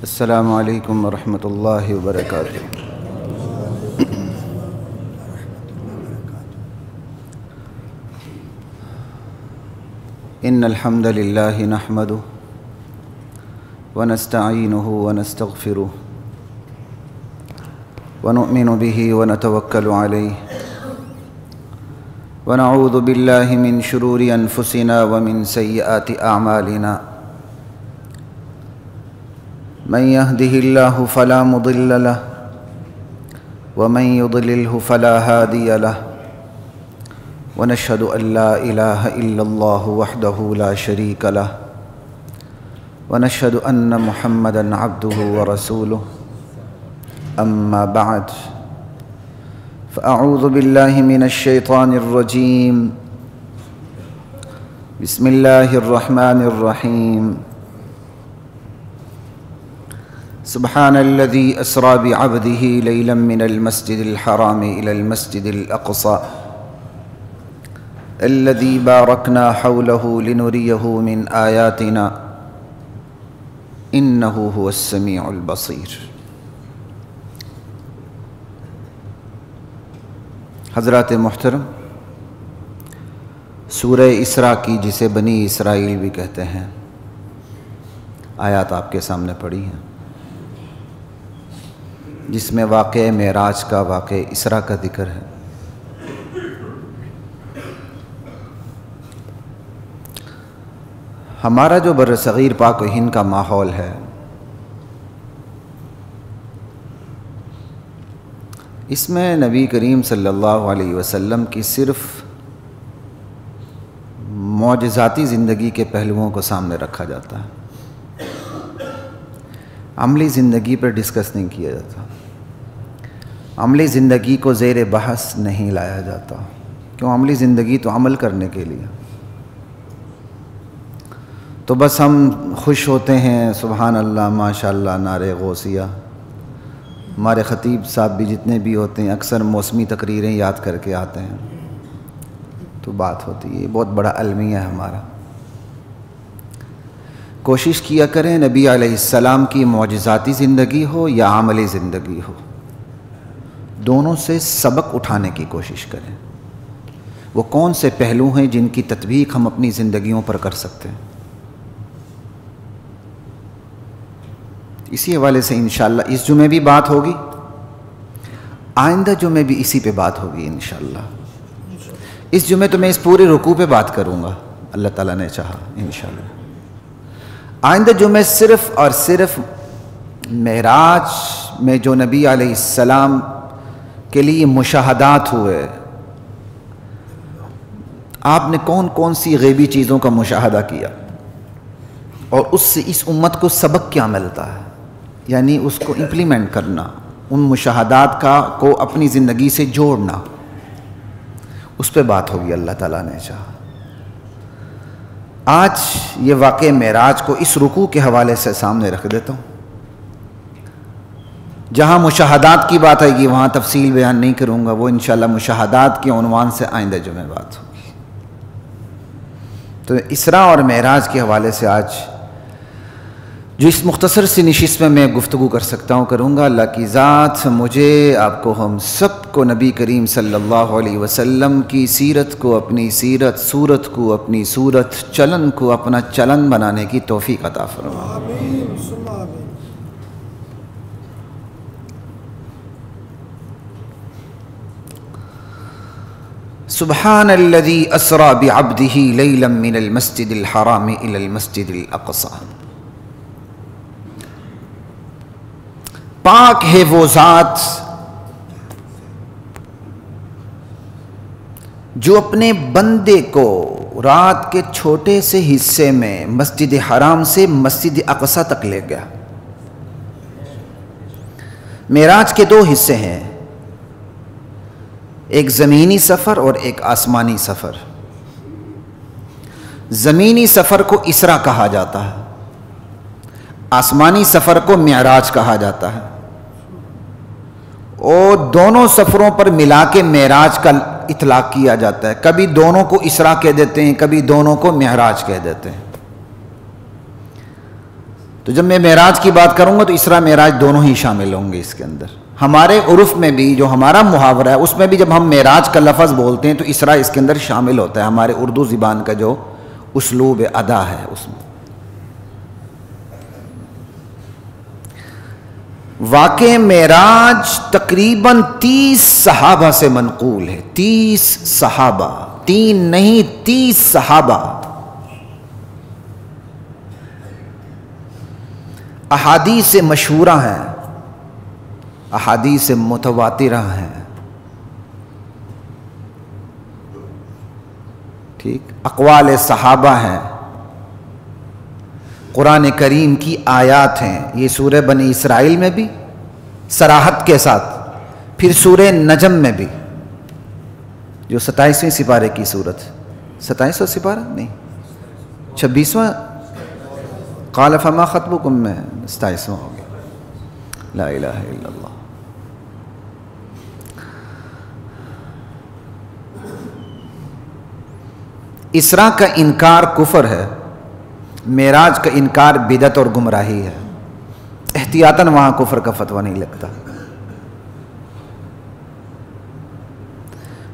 السلام علیکم ورحمۃ اللہ وبرکاتہ۔ ان الحمد للہ نحمدہ ونستعینہ ونستغفرہ ونؤمن بہ ونتوکل علیہ ونعوذ باللہ من شرور انفسنا ومن سیئات اعمالنا من يهده الله فلا مضل له ومن يضلله فلا هادي له ونشهد أن لا إله إلا الله وحده لا شريك له ونشهد أن محمدًا عبده ورسوله أما بعد فأعوذ بالله من الشيطان الرجيم بسم الله الرحمن الرحيم سبحان الذي أسرى بعبده ليلا من المسجد الحرام إلى المسجد الأقصى الذي باركنا حوله لنريه من آياتنا إنه هو السميع البصير۔ حضرات محترم، سورہ اسراء کی جسے بنی اسرائیل بھی کہتے ہیں، آیات آپ کے سامنے پڑھی ہیں، جس میں واقعہ معراج کا، واقعہ اسراء کا ذکر ہے۔ ہمارا جو برصغیر پاک و ہند کا ماحول ہے، اس میں نبی کریم صلی اللہ علیہ وسلم کی صرف معجزاتی زندگی کے پہلوؤں کو سامنے رکھا جاتا ہے، عملی زندگی پر ڈسکس نہیں کیا جاتا، عملی زندگی کو زیر بحث نہیں لایا جاتا۔ کیوں؟ عملی زندگی تو عمل کرنے کے لیے، تو بس ہم خوش ہوتے ہیں، سبحان اللہ، ماشاء اللہ، نعرے غوثیہ۔ ہمارے خطیب صاحب بھی جتنے بھی ہوتے ہیں اکثر موسمی تقریریں یاد کر کے آتے ہیں، تو بات ہوتی ہے، یہ بہت بڑا المیہ ہے ہمارا۔ کوشش کیا کریں نبی علیہ السلام کی معجزاتی زندگی ہو یا عملی زندگی ہو، دونوں سے سبق اٹھانے کی کوشش کریں۔ وہ کون سے پہلو ہیں جن کی تطبیق ہم اپنی زندگیوں پر کر سکتے ہیں؟ اسی حوالے سے انشاءاللہ اس جمعے بھی بات ہوگی، آئندہ جمعے بھی اسی پہ بات ہوگی انشاءاللہ۔ اس جمعے تو میں اس پورے رکوع پہ بات کروں گا، اللہ تعالیٰ نے چاہا انشاءاللہ۔ آئندہ جمعے صرف اور صرف معراج میں جو نبی علیہ السلام کے لیے مشاہدات ہوئے، آپ نے کون کون سی غیبی چیزوں کا مشاہدہ کیا، اور اس سے اس امت کو سبق کیا ملتا ہے، یعنی اس کو امپلیمنٹ کرنا، ان مشاہدات کو اپنی زندگی سے جوڑنا، اس پہ بات ہوگی اللہ تعالیٰ نے چاہا۔ آج یہ واقعہ معراج کو اس رکوع کے حوالے سے سامنے رکھ دیتا ہوں۔ جہاں مشاہدات کی بات آئے گی وہاں تفصیل بیان نہیں کروں گا، وہ انشاءاللہ مشاہدات کے عنوان سے آئندہ جمعہ بات ہوگی۔ تو اسراء اور معراج کے حوالے سے آج جو اس مختصر سی نشست میں گفتگو کر سکتا ہوں کروں گا۔ اللہ کی ذات مجھے، آپ کو، ہم سب کو نبی کریم صلی اللہ علیہ وسلم کی سیرت کو اپنی سیرت، صورت کو اپنی صورت، چلن کو اپنا چلن بنانے کی توفیق عطا فرمائے۔ سبحان الذی اسری بعبدہ لیلا من المسجد الحرام الی المسجد الاقصی۔ پاک ہے وہ ذات جو اپنے بندے کو رات کے چھوٹے سے حصے میں مسجد حرام سے مسجد اقصی تک لے گیا۔ معراج کے دو حصے ہیں، ایک زمینی سفر اور ایک آسمانی سفر۔ زمینی سفر کو اسراء کہا جاتا ہے، آسمانی سفر کو معراج کہا جاتا ہے، اور دونوں سفروں پر ملا کے معراج کا اطلاق کیا جاتا ہے۔ کبھی دونوں کو اسراء کہہ دیتے ہیں، کبھی دونوں کو معراج کہہ دیتے ہیں۔ تو تو جب میں معراج کی بات کروں گا تو اسراء معراج دونوں ہی شامل ہوں گے اس کے اندر. ہمارے عرف میں بھی جو ہمارا محاورہ ہے اس میں بھی جب ہم معراج کا لفظ بولتے ہیں تو اسراء اس کے اندر شامل ہوتا ہے. ہمارے اردو زبان کا جو اسلوب ادا ہے اس میں. واقع معراج تقریباً 30 صحابہ سے منقول ہے. 30 صحابہ، 3 نہیں 30 صحابہ. احادیث مشہورہ ہیں، احادیث متواترہ ہیں، ٹھیک، اقوال صحابہ ہیں، قرآن کریم کی آیات ہیں. یہ سورہ بنی اسرائیل میں بھی صراحت کے ساتھ، پھر سورہ نجم میں بھی جو 27ویں سپارے کی صورت، 27واں سپارہ نہیں 26واں، قال فما خطبکم میں 27واں ہو گیا. لا الہ الا اللہ. اسراء کا انکار کفر ہے، معراج کا انکار بدعت اور گمراہی ہے. احتیاطاً وہاں کفر کا فتویٰ نہیں لگتا.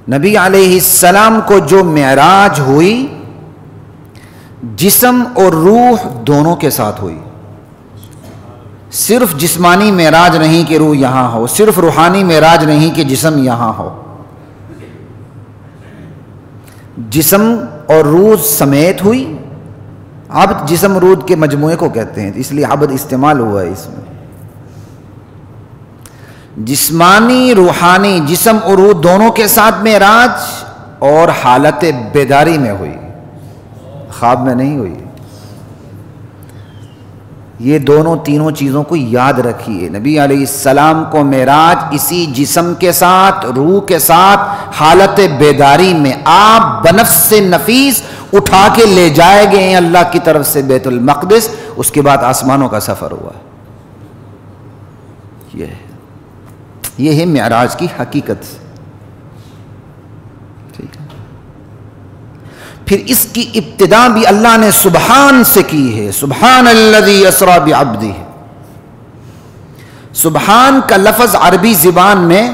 نبی علیہ السلام کو جو معراج ہوئی جسم اور روح دونوں کے ساتھ ہوئی. صرف جسمانی معراج نہیں کہ روح یہاں ہو، صرف روحانی معراج نہیں کہ جسم یہاں ہو. جسم اور روح سمیت ہوئی. عبد جسم روح کے مجموعے کو کہتے ہیں، اس لیے عبد استعمال ہوا ہے اس میں. جسمانی روحانی جسم اور روح دونوں کے ساتھ معراج، اور حالت بیداری میں ہوئی، خواب میں نہیں ہوئی. یہ دونوں تینوں چیزوں کو یاد رکھیے. نبی علیہ السلام کو معراج اسی جسم کے ساتھ، روح کے ساتھ، حالت بیداری میں آپ بنفس نفیس اٹھا کے لے جائے گئے ہیں اللہ کی طرف سے بیت المقدس. اس کے بعد آسمانوں کا سفر ہوا. یہ ہے معراج کی حقیقت. ٹھیک ہے. پھر اس کی ابتدا بھی اللہ نے سبحان سے کی ہے. سبحان الذی اسری بعبدہ. سبحان کا لفظ عربی زبان میں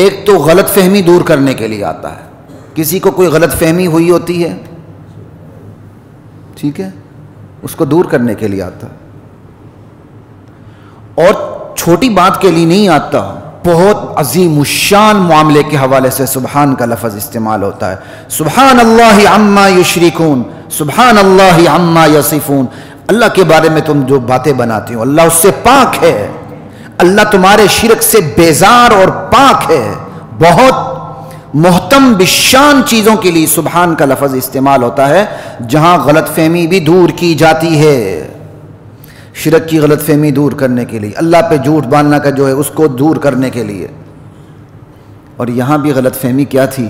ایک تو غلط فہمی دور کرنے کے لیے آتا ہے. کسی کو کوئی غلط فہمی ہوئی ہوتی ہے، ٹھیک ہے، اس کو دور کرنے کے لیے آتا ہے. اور چھوٹی بات کے لیے نہیں آتا، بہت عظیم الشان معاملے کے حوالے سے سبحان کا لفظ استعمال ہوتا ہے. سبحان اللہ عما یشرکون، سبحان اللہ عما یصفون. اللہ کے بارے میں تم جو باتیں بناتے ہو اللہ اس سے پاک ہے. اللہ تمہارے شرک سے بیزار اور پاک ہے. بہت محتم بالشان چیزوں کے لیے سبحان کا لفظ استعمال ہوتا ہے، جہاں غلط فہمی بھی دور کی جاتی ہے. شرک کی غلط فہمی دور کرنے کے لیے، اللہ پہ جھوٹ باندھنا کا جو ہے اس کو دور کرنے کے لیے. اور یہاں بھی غلط فہمی کیا تھی؟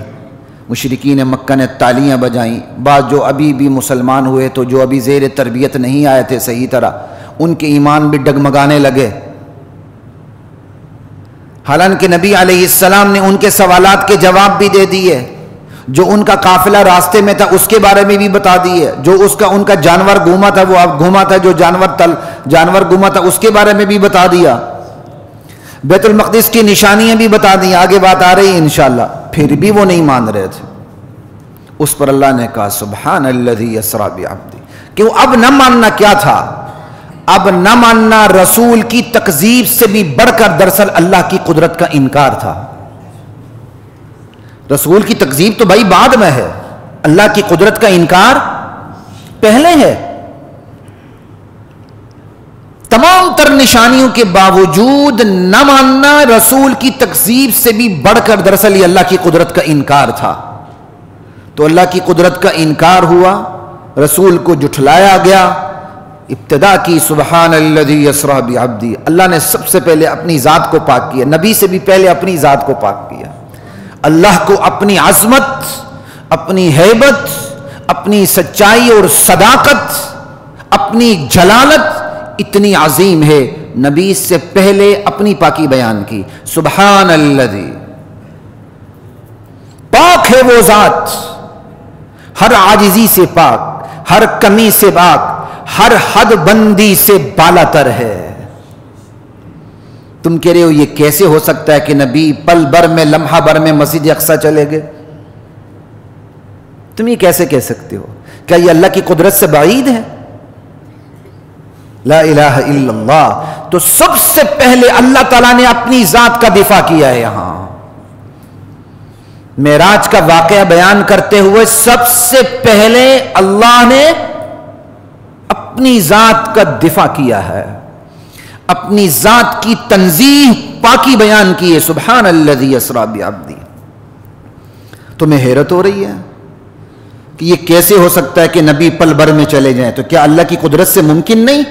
مشرکین مکہ نے تالیاں بجائیں. بعض جو ابھی بھی مسلمان ہوئے تو جو ابھی زیر تربیت نہیں آئے تھے صحیح طرح، ان کے ایمان بھی ڈگمگانے لگے. حالانکہ نبی علیہ السلام نے ان کے سوالات کے جواب بھی دے دیے. جو ان کا قافلہ راستے میں تھا اس کے بارے میں بھی بتا دیے. جو ان کا جانور گھوما تھا وہ اب گھوما تھا، جو جانور گھوما تھا اس کے بارے میں بھی بتا دیا. بیت المقدس کی نشانیاں بھی بتا دی. آگے بات آ رہی ہے انشاءاللہ. پھر بھی وہ نہیں مان رہے تھے. اس پر اللہ نے کہا سبحان الذی اسری بعبدہ. کہ وہ اب نہ ماننا کیا تھا؟ اب نہ ماننا رسول کی تکذیب سے بھی بڑھ کر دراصل اللہ کی قدرت کا انکار تھا. رسول کی تکذیب تو بھائی بعد میں ہے، اللہ کی قدرت کا انکار پہلے ہے. تمام تر نشانیوں کے باوجود نہ ماننا رسول کی تکذیب سے بھی بڑھ کر دراصل یہ اللہ کی قدرت کا انکار تھا. تو اللہ کی قدرت کا انکار ہوا، رسول کو جھٹلایا گیا. ابتدا کی سبحان الذی اسری بعبدہ. اللہ نے سب سے پہلے اپنی ذات کو پاک کیا، نبی سے بھی پہلے اپنی ذات کو پاک کیا. اللہ کو اپنی عظمت، اپنی ہیبت، اپنی سچائی اور صداقت، اپنی جلالت اتنی عظیم ہے، نبی سے پہلے اپنی پاکی بیان کی. سبحان الذی، پاک ہے وہ ذات، ہر عاجزی سے پاک، ہر کمی سے پاک، ہر حد بندی سے بالا تر ہے۔ تم کہہ رہے ہو یہ کیسے ہو سکتا ہے کہ نبی پل بھر میں، لمحہ بھر میں مسجد اقصیٰ چلے گئے؟ تم یہ کیسے کہہ سکتے ہو؟ کیا یہ اللہ کی قدرت سے بعید ہے؟ لا الہ الا اللہ۔ تو سب سے پہلے اللہ تعالیٰ نے اپنی ذات کا دفاع کیا ہے۔ یہاں معراج کا واقعہ بیان کرتے ہوئے سب سے پہلے اللہ نے اپنی ذات کا دفاع کیا ہے، اپنی ذات کی تنزیہ، پاکی بیان کی ہے۔ سبحان الذی اسریٰ بعبدہ۔ تمہیں حیرت ہو رہی ہے کہ یہ کیسے ہو سکتا ہے کہ نبی پل بھر میں چلے جائیں؟ تو کیا اللہ کی قدرت سے ممکن نہیں؟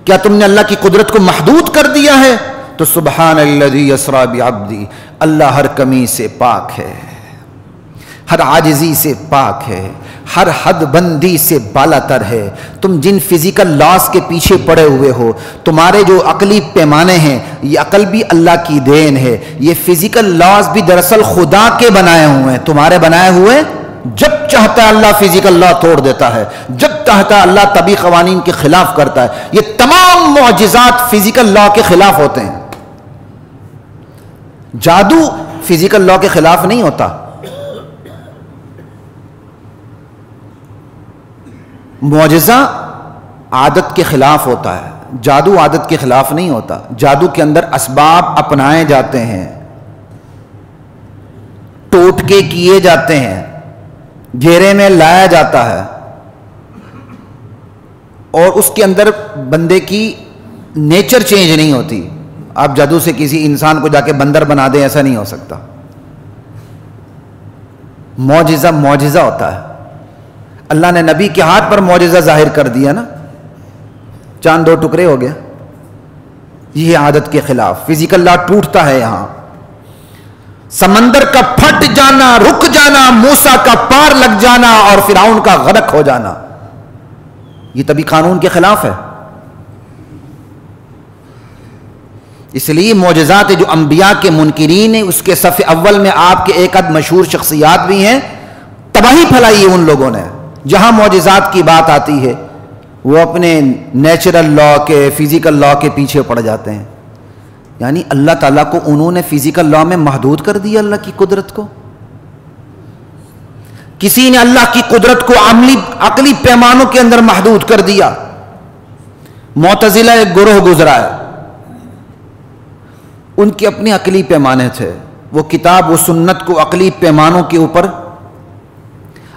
کیا تم نے اللہ کی قدرت کو محدود کر دیا ہے؟ تو سبحان الذی اسریٰ بعبدہ، اللہ ہر کمی سے پاک ہے، ہر عاجزی سے پاک ہے، ہر حد بندی سے بالا تر ہے۔ تم جن فزیکل لاز کے پیچھے پڑے ہوئے ہو، تمہارے جو عقلی پیمانے ہیں، یہ عقل بھی اللہ کی دین ہے۔ یہ فزیکل لاز بھی دراصل خدا کے بنائے ہوئے ہیں، تمہارے بنائے ہوئے۔ جب چاہتا ہے اللہ فزیکل لا توڑ دیتا ہے، جب چاہتا ہے اللہ طبی قوانین کے خلاف کرتا ہے۔ یہ تمام معجزات فزیکل لا کے خلاف ہوتے ہیں۔ جادو فزیکل لا کے خلاف نہیں ہوتا، معجزہ عادت کے خلاف ہوتا ہے، جادو عادت کے خلاف نہیں ہوتا۔ جادو کے اندر اسباب اپنائے جاتے ہیں، ٹوٹکے کیے جاتے ہیں، گھیرے میں لایا جاتا ہے، اور اس کے اندر بندے کی نیچر چینج نہیں ہوتی۔ آپ جادو سے کسی انسان کو جا کے بندر بنا دیں، ایسا نہیں ہو سکتا۔ معجزہ معجزہ ہوتا ہے۔ اللہ نے نبی کے ہاتھ پر معجزہ ظاہر کر دیا نا، چاند 2 ٹکڑے ہو گیا۔ یہ عادت کے خلاف فزیکل لا ٹوٹتا ہے۔ یہاں سمندر کا پھٹ جانا، رک جانا، موسیٰ کا پار لگ جانا اور فرعون کا غرق ہو جانا، یہ طبی قانون کے خلاف ہے۔ اس لیے معجزات جو انبیاء کے منکرین ہیں، اس کے صف اول میں آپ کے ایک آدھ مشہور شخصیات بھی ہیں۔ تباہی پھیلائی ہے ان لوگوں نے۔ جہاں معجزات کی بات آتی ہے وہ اپنے نیچرل لا کے، فزیکل لا کے پیچھے پڑ جاتے ہیں۔ یعنی اللہ تعالیٰ کو انہوں نے فزیکل لا میں محدود کر دیا اللہ کی قدرت کو۔ کسی نے اللہ کی قدرت کو عقلی پیمانوں کے اندر محدود کر دیا۔ معتزلہ ایک گروہ گزرا ہے، ان کے اپنے عقلی پیمانے تھے۔ وہ کتاب و سنت کو عقلی پیمانوں کے اوپر،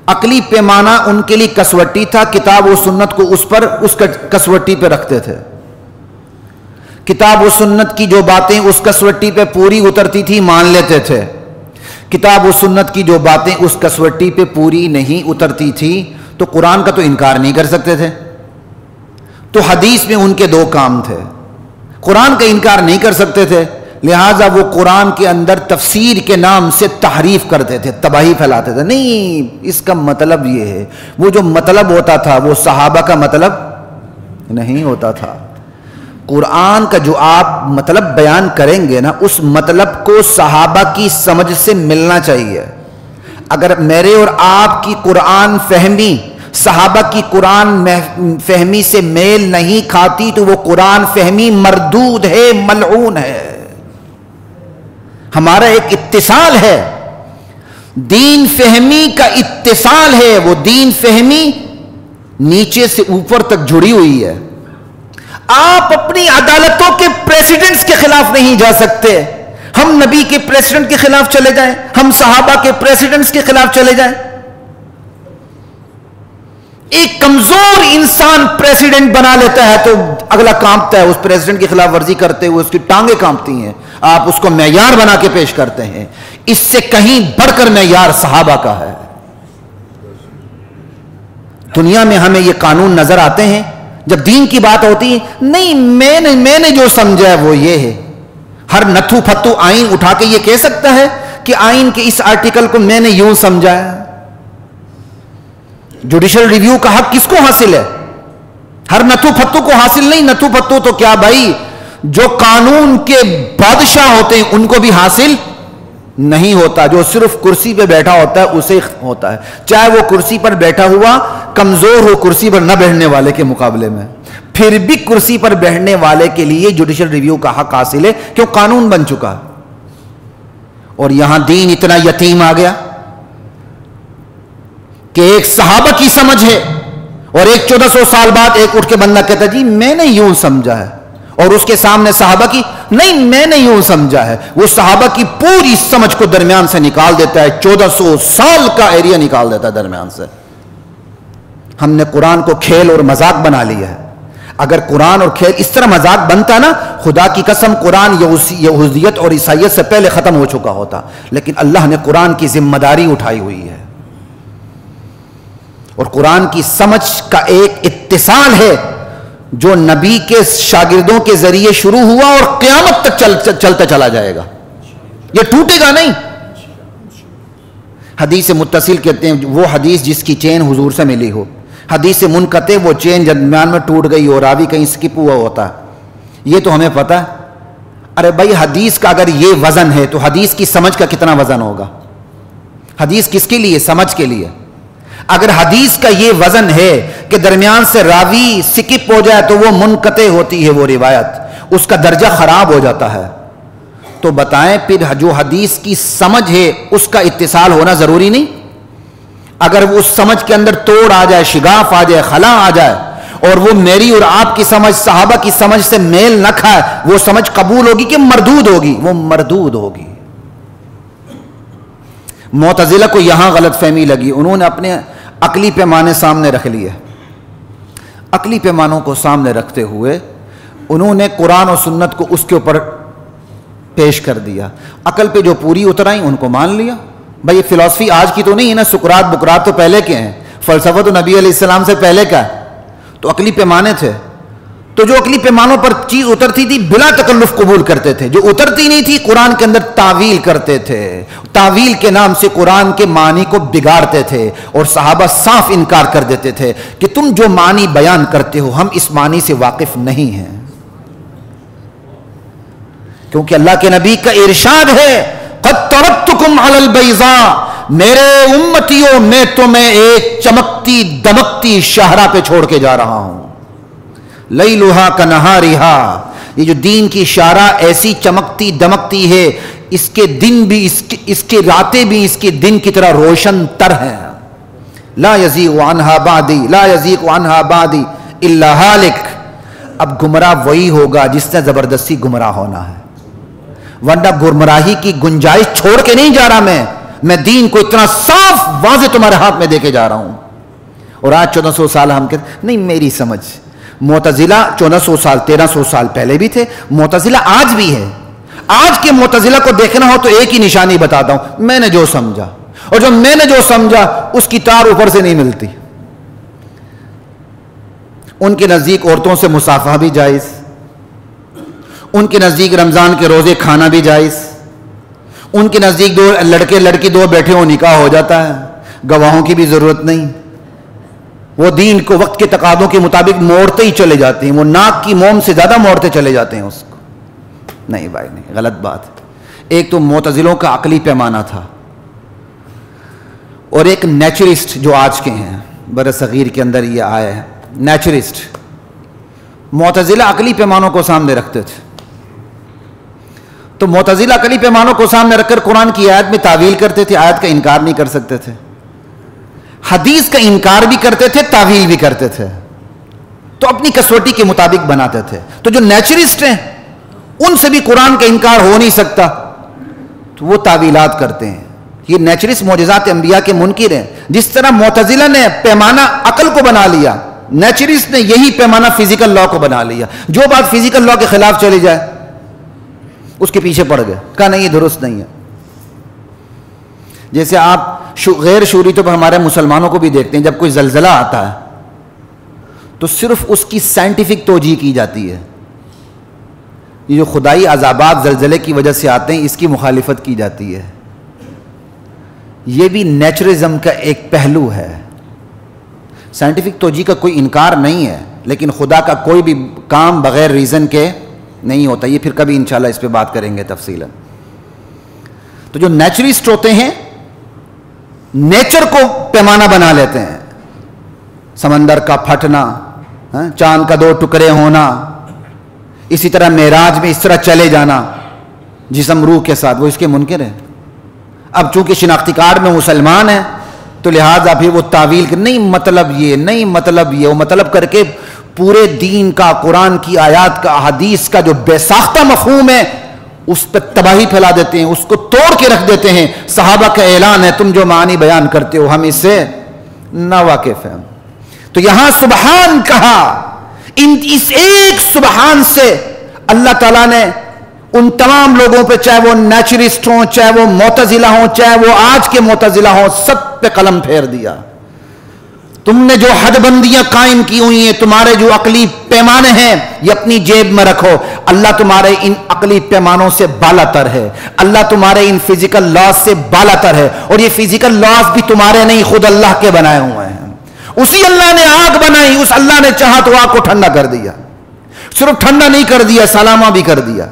عقلی پیمانہ ان کے لیے کسوٹی تھا، کتاب و سنت کو اس کسوٹی پہ رکھتے تھے۔ کتاب و سنت کی جو باتیں اس کسوٹی پہ پوری اترتی تھی مان لیتے تھے، کتاب و سنت کی جو باتیں اس کسوٹی پہ پوری نہیں اترتی تھی تو قرآن کا تو انکار نہیں کر سکتے تھے۔ تو حدیث میں ان کے 2 کام تھے، قرآن کا انکار نہیں کر سکتے تھے، لہٰذا وہ قرآن کے اندر تفسیر کے نام سے تحریف کرتے تھے، تباہی پھیلاتے تھے۔ نہیں، اس کا مطلب یہ ہے، وہ جو مطلب ہوتا تھا وہ صحابہ کا مطلب نہیں ہوتا تھا۔ قرآن کا جو آپ مطلب بیان کریں گے نا، اس مطلب کو صحابہ کی سمجھ سے ملنا چاہیے۔ اگر میرے اور آپ کی قرآن فہمی صحابہ کی قرآن فہمی سے میل نہیں کھاتی تو وہ قرآن فہمی مردود ہے، ملعون ہے۔ ہمارا ایک اتصال ہے، دین فہمی کا اتصال ہے، وہ دین فہمی نیچے سے اوپر تک جڑی ہوئی ہے۔ آپ اپنی عدالتوں کے پریسیڈنٹس کے خلاف نہیں جا سکتے۔ ہم نبی کے پریسیڈنٹ کے خلاف چلے جائیں، ہم صحابہ کے پریسیڈنٹس کے خلاف چلے جائیں؟ ایک کمزور انسان پریسیڈنٹ بنا لیتا ہے تو اگلا کانپتا ہے، اس پریسیڈنٹ کی خلاف ورزی کرتے ہوئے اس کی ٹانگیں کانپتی ہیں، آپ اس کو معیار بنا کے پیش کرتے ہیں۔ اس سے کہیں بڑھ کر معیار صحابہ کا ہے۔ دنیا میں ہمیں یہ قانون نظر آتے ہیں، جب دین کی بات ہوتی ہے، نہیں میں نے جو سمجھا ہے وہ یہ ہے۔ ہر نتھو پھتو آئین اٹھا کے یہ کہہ سکتا ہے کہ آئین کے اس آرٹیکل کو میں نے یوں سمجھا ہے۔ جوڈیشل ریویو کا حق کس کو حاصل ہے؟ ہر نتھو پھتو کو حاصل نہیں۔ نتھو پھتو تو کیا بھائی، جو قانون کے بادشاہ ہوتے ہیں ان کو بھی حاصل نہیں ہوتا. جو صرف کرسی پہ بیٹھا ہوتا ہے اسے ہوتا ہے, چاہے وہ کرسی پر بیٹھا ہوا کمزور ہو کرسی پر نہ بیٹھنے والے کے مقابلے میں, پھر بھی کرسی پر بیٹھنے والے کے لیے جوڈیشل ریویو کا حق حاصل ہے, کیوں قانون بن چکا. اور یہاں دین اتنا یتیم آ گیا کہ ایک صحابہ کی سمجھ ہے اور ایک 1400 سال بعد ایک اٹھ کے بندہ کہتا جی میں نے یوں سمجھا ہے, اور اس کے سامنے صحابہ کی نہیں میں نے یوں سمجھا ہے. وہ صحابہ کی پوری سمجھ کو درمیان سے نکال دیتا ہے, 1400 سال کا ایریا نکال دیتا ہے درمیان سے. ہم نے قرآن کو کھیل اور مذاق بنا لیا ہے. اگر قرآن اور کھیل اس طرح مذاق بنتا نا, خدا کی قسم قرآن یہودیت اور عیسائیت سے پہلے ختم ہو چکا ہوتا. لیکن اللہ نے قرآن کی ذمہ داری اٹھائی ہوئی ہے, اور قرآن کی سمجھ کا ایک اتصال ہے جو نبی کے شاگردوں کے ذریعے شروع ہوا اور قیامت تک چلتا چلا جائے گا, یہ ٹوٹے گا نہیں. حدیث متصل کہتے ہیں وہ حدیث جس کی چین حضور سے ملی ہو. حدیث منقطع وہ چین درمیان میں ٹوٹ گئی ہو, راوی کہیں سکپ ہوا ہوتا ہے. یہ تو ہمیں پتہ ہے. ارے بھائی حدیث کا اگر یہ وزن ہے تو حدیث کی سمجھ کا کتنا وزن ہوگا. حدیث کس کے لیے؟ سمجھ کے لیے. اگر حدیث کا یہ وزن ہے کہ درمیان سے راوی سکپ ہو جائے تو وہ منقطع ہوتی ہے, وہ روایت اس کا درجہ خراب ہو جاتا ہے, تو بتائیں پھر جو حدیث کی سمجھ ہے اس کا اتصال ہونا ضروری نہیں؟ اگر وہ اس سمجھ کے اندر توڑ آ جائے, شگاف آ جائے, خلا آ جائے, اور وہ میری اور آپ کی سمجھ صحابہ کی سمجھ سے میل نہ کھائے, وہ سمجھ قبول ہوگی کہ مردود ہوگی؟ وہ مردود ہوگی. معتزلہ کو یہاں غلط فہمی لگی, انہوں نے اپنے عقلی پیمانے سامنے رکھ لیے. عقلی پیمانوں کو سامنے رکھتے ہوئے انہوں نے قرآن و سنت کو اس کے اوپر پیش کر دیا. عقل پہ جو پوری اترائی ان کو مان لیا. بھائی یہ فلسفی آج کی تو نہیں ہے نا, سقراط بکرات تو پہلے کے ہیں, فلسفہ تو نبی علیہ السلام سے پہلے کا ہے. تو عقلی پیمانے تھے, تو جو عقلی پیمانوں پر چیز اترتی تھی بلا تکلف قبول کرتے تھے, جو اترتی نہیں تھی قرآن کے اندر تعویل کرتے تھے, تعویل کے نام سے قرآن کے معنی کو بگاڑتے تھے, اور صحابہ صاف انکار کر دیتے تھے کہ تم جو معنی بیان کرتے ہو ہم اس معنی سے واقف نہیں ہیں, کیونکہ اللہ کے نبی کا ارشاد ہے قد ترکتکم علی البیضاء, میرے امتیوں میں تمہیں ایک چمکتی دمکتی شاہراہ پہ چھوڑ کے جا رہا ہوں. لیلھا کنہارھا, یہ جو دین کی شاہراہ ایسی چمکتی دمکتی ہے, اس کے دن بھی اس کے راتیں بھی اس کے دن کی طرح روشن تر ہیں. لا یزیغ عنہا بعدی لا یزیغ عنہا بعدی الا ہالک. اب گمراہ وہی ہوگا جس نے زبردستی گمراہ ہونا ہے, ورنہ گمراہی کی گنجائش چھوڑ کے نہیں جا رہا. میں دین کو اتنا صاف واضح تمہارے ہاتھ میں دے کے جا رہا ہوں. اور آج 1400 سال ہم کہتے نہیں میری سمجھ. معتزلہ 1400 سال 1300 سال پہلے بھی تھے, معتزلہ آج بھی ہے. آج کے معتزلہ کو دیکھنا ہو تو ایک ہی نشانی بتاتا ہوں, میں نے جو سمجھا, اور جو میں نے جو سمجھا اس کی تار اوپر سے نہیں ملتی. ان کے نزدیک عورتوں سے مصافحہ بھی جائز, ان کے نزدیک رمضان کے روزے کھانا بھی جائز, ان کے نزدیک دو لڑکے لڑکی دو بیٹھے ہو نکاح ہو جاتا ہے, گواہوں کی بھی ضرورت نہیں. وہ دین کو وقت کے تقاضوں کے مطابق موڑتے ہی چلے جاتے ہیں, وہ ناک کی موم سے زیادہ موڑتے چلے جاتے ہیں اس کو. نہیں بھائی نہیں, غلط بات. ایک تو معتزلوں کا عقلی پیمانہ تھا, اور ایک نیچرسٹ جو آج کے ہیں بر صغیر کے اندر یہ آئے ہیں نیچرسٹ. معتزلہ عقلی پیمانوں کو سامنے رکھتے تھے, تو معتزلہ عقلی پیمانوں کو سامنے رکھ کر قرآن کی آیت میں تعویل کرتے تھے, آیت کا انکار نہیں کر سکتے تھے, حدیث کا انکار بھی کرتے تھے, تعویل بھی کرتے تھے, تو اپنی کسوٹی کے مطابق بناتے تھے. تو جو نیچرسٹ ہیں ان سے بھی قرآن کا انکار ہو نہیں سکتا, تو وہ تعویلات کرتے ہیں. یہ نیچرسٹ معجزات انبیاء کے منکر ہیں. جس طرح معتزلہ نے پیمانہ عقل کو بنا لیا, نیچرسٹ نے یہی پیمانہ فزیکل لا کو بنا لیا. جو بات فزیکل لا کے خلاف چلی جائے اس کے پیچھے پڑ گئے, کہا نہیں یہ درست نہیں ہے. جیسے آپ غیر شعوری طور پر ہمارے مسلمانوں کو بھی دیکھتے ہیں, جب کوئی زلزلہ آتا ہے تو صرف اس کی سائنٹیفک توجیہ کی جاتی ہے. یہ جو خدائی عذابات زلزلے کی وجہ سے آتے ہیں اس کی مخالفت کی جاتی ہے. یہ بھی نیچرزم کا ایک پہلو ہے. سائنٹیفک توجیہ کا کوئی انکار نہیں ہے, لیکن خدا کا کوئی بھی کام بغیر ریزن کے نہیں ہوتا. یہ پھر کبھی انشاءاللہ اس پہ بات کریں گے تفصیلاً. تو جو نیچرسٹ ہوتے ہیں نیچر کو پیمانہ بنا لیتے ہیں، سمندر کا پھٹنا، چاند کا 2 ٹکڑے ہونا، اسی طرح معراج میں اس طرح چلے جانا جسم روح کے ساتھ، وہ اس کے منکر ہیں۔ اب چونکہ شناختی کارڈ میں مسلمان ہیں تو لہٰذا پھر وہ تعویل کہ نہیں مطلب یہ، نہیں مطلب یہ، وہ مطلب کر کے پورے دین کا، قرآن کی آیات کا، حدیث کا جو بے ساختہ مفہوم ہے اس پہ تباہی پھیلا دیتے ہیں، اس کو توڑ کے رکھ دیتے ہیں۔ صحابہ کا اعلان ہے تم جو معنی بیان کرتے ہو ہم اس سے نا واقف ہیں۔ تو یہاں سبحان کہا، اس ایک سبحان سے اللہ تعالیٰ نے ان تمام لوگوں پہ، چاہے وہ نیچرسٹ ہوں، چاہے وہ معتزلہ ہوں، چاہے وہ آج کے معتزلہ ہوں، سب پہ قلم پھیر دیا۔ تم نے جو حد بندیاں قائم کی ہوئی ہیں، تمہارے جو عقلی پیمانے ہیں، یہ اپنی جیب میں رکھو۔ اللہ تمہارے ان عقلی پیمانوں سے بالا تر ہے، اللہ تمہارے ان فزیکل لاز سے بالا تر ہے، اور یہ فزیکل لاز بھی تمہارے نہیں، خود اللہ کے بنائے ہوئے ہیں۔ اسی اللہ نے آگ بنائی، اس اللہ نے چاہا تو آگ کو ٹھنڈا کر دیا، صرف ٹھنڈا نہیں کر دیا، سلامہ بھی کر دیا۔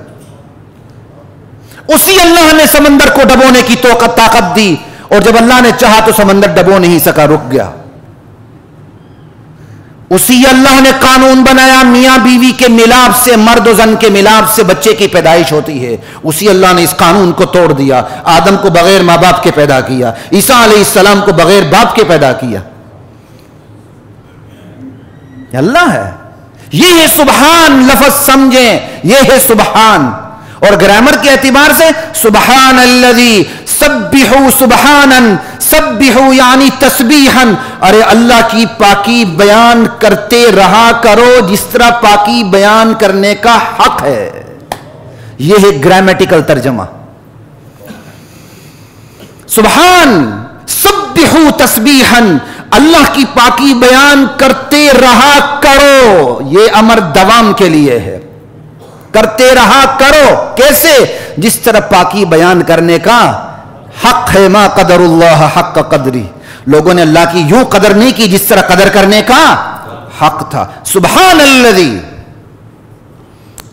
اسی اللہ نے سمندر کو ڈبونے کی طاقت دی، اور جب اللہ نے چاہا تو سمندر ڈبو نہیں سکا، رک گیا۔ اسی اللہ نے قانون بنایا، میاں بیوی کے ملاپ سے، مرد و زن کے ملاپ سے بچے کی پیدائش ہوتی ہے، اسی اللہ نے اس قانون کو توڑ دیا۔ آدم کو بغیر ماں باپ کے پیدا کیا، عیسیٰ علیہ السلام کو بغیر باپ کے پیدا کیا۔ یہ اللہ ہے، یہ ہے سبحان، لفظ سمجھیں، یہ ہے سبحان۔ اور گرامر کے اعتبار سے سبحان الذی سبحوا سبحانا، سبحوا یعنی تسبیحا، ارے اللہ کی پاکی بیان کرتے رہا کرو جس طرح پاکی بیان کرنے کا حق ہے۔ یہ ہے گرامیٹیکل ترجمہ۔ سبحان، سبحوا تسبیحا، اللہ کی پاکی بیان کرتے رہا کرو، یہ امر دوام کے لیے ہے، کرتے رہا کرو۔ کیسے؟ جس طرح پاکی بیان کرنے کا حق ہے۔ ما قدر اللہ حق قدری، لوگوں نے اللہ کی یوں قدر نہیں کی جس طرح قدر کرنے کا حق تھا۔ سبحان الذی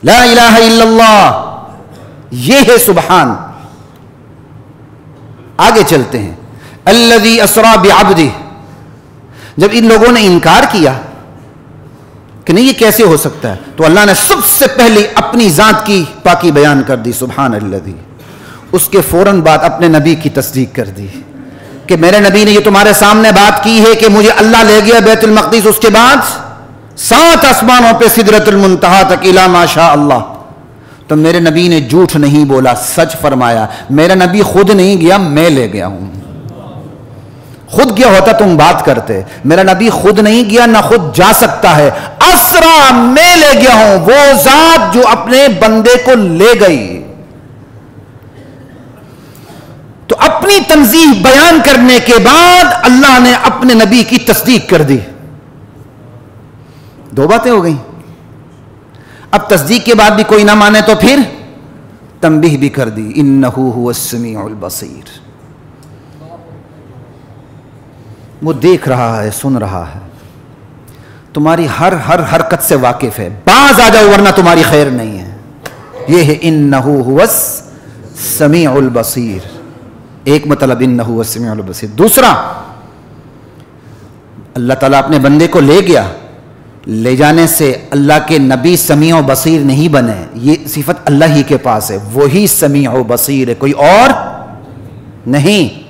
لا الہ الا اللہ، یہ ہے سبحان۔ آگے چلتے ہیں، الذی اسری بعبدہ۔ جب ان لوگوں نے انکار کیا کہ نہیں یہ کیسے ہو سکتا ہے، تو اللہ نے سب سے پہلے اپنی ذات کی پاکی بیان کر دی، سبحان الذی۔ اس کے فوراً بعد اپنے نبی کی تصدیق کر دی کہ میرے نبی نے یہ تمہارے سامنے بات کی ہے کہ مجھے اللہ لے گیا بیت المقدس، اس کے بعد 7 آسمانوں پہ سدرۃ المنتہا تک، الی ما شاء اللہ۔ تو میرے نبی نے جھوٹ نہیں بولا، سچ فرمایا۔ میرا نبی خود نہیں گیا، میں لے گیا ہوں۔ خود گیا ہوتا تم بات کرتے، میرا نبی خود نہیں گیا، نہ خود جا سکتا ہے۔ اسرا، میں لے گیا ہوں، وہ ذات جو اپنے بندے کو لے گئی۔ تو اپنی تنزیہ بیان کرنے کے بعد اللہ نے اپنے نبی کی تصدیق کر دی۔ 2 باتیں ہو گئیں۔ اب تصدیق کے بعد بھی کوئی نہ مانے تو پھر تنبیہ بھی کر دی، انہ هو السمیع البصیر۔ وہ دیکھ رہا ہے، سن رہا ہے، تمہاری ہر حرکت سے واقف ہے، باز آ جاؤ ورنہ تمہاری خیر نہیں ہے۔ یہ ہے انہ هو السمیع البصیر۔ ایک مطلب انہ هو السمیع البصیر۔ دوسرا، اللہ تعالیٰ اپنے بندے کو لے گیا، لے جانے سے اللہ کے نبی سمیع و بصیر نہیں بنے، یہ صفت اللہ ہی کے پاس ہے، وہی سمیع و بصیر ہے، کوئی اور نہیں۔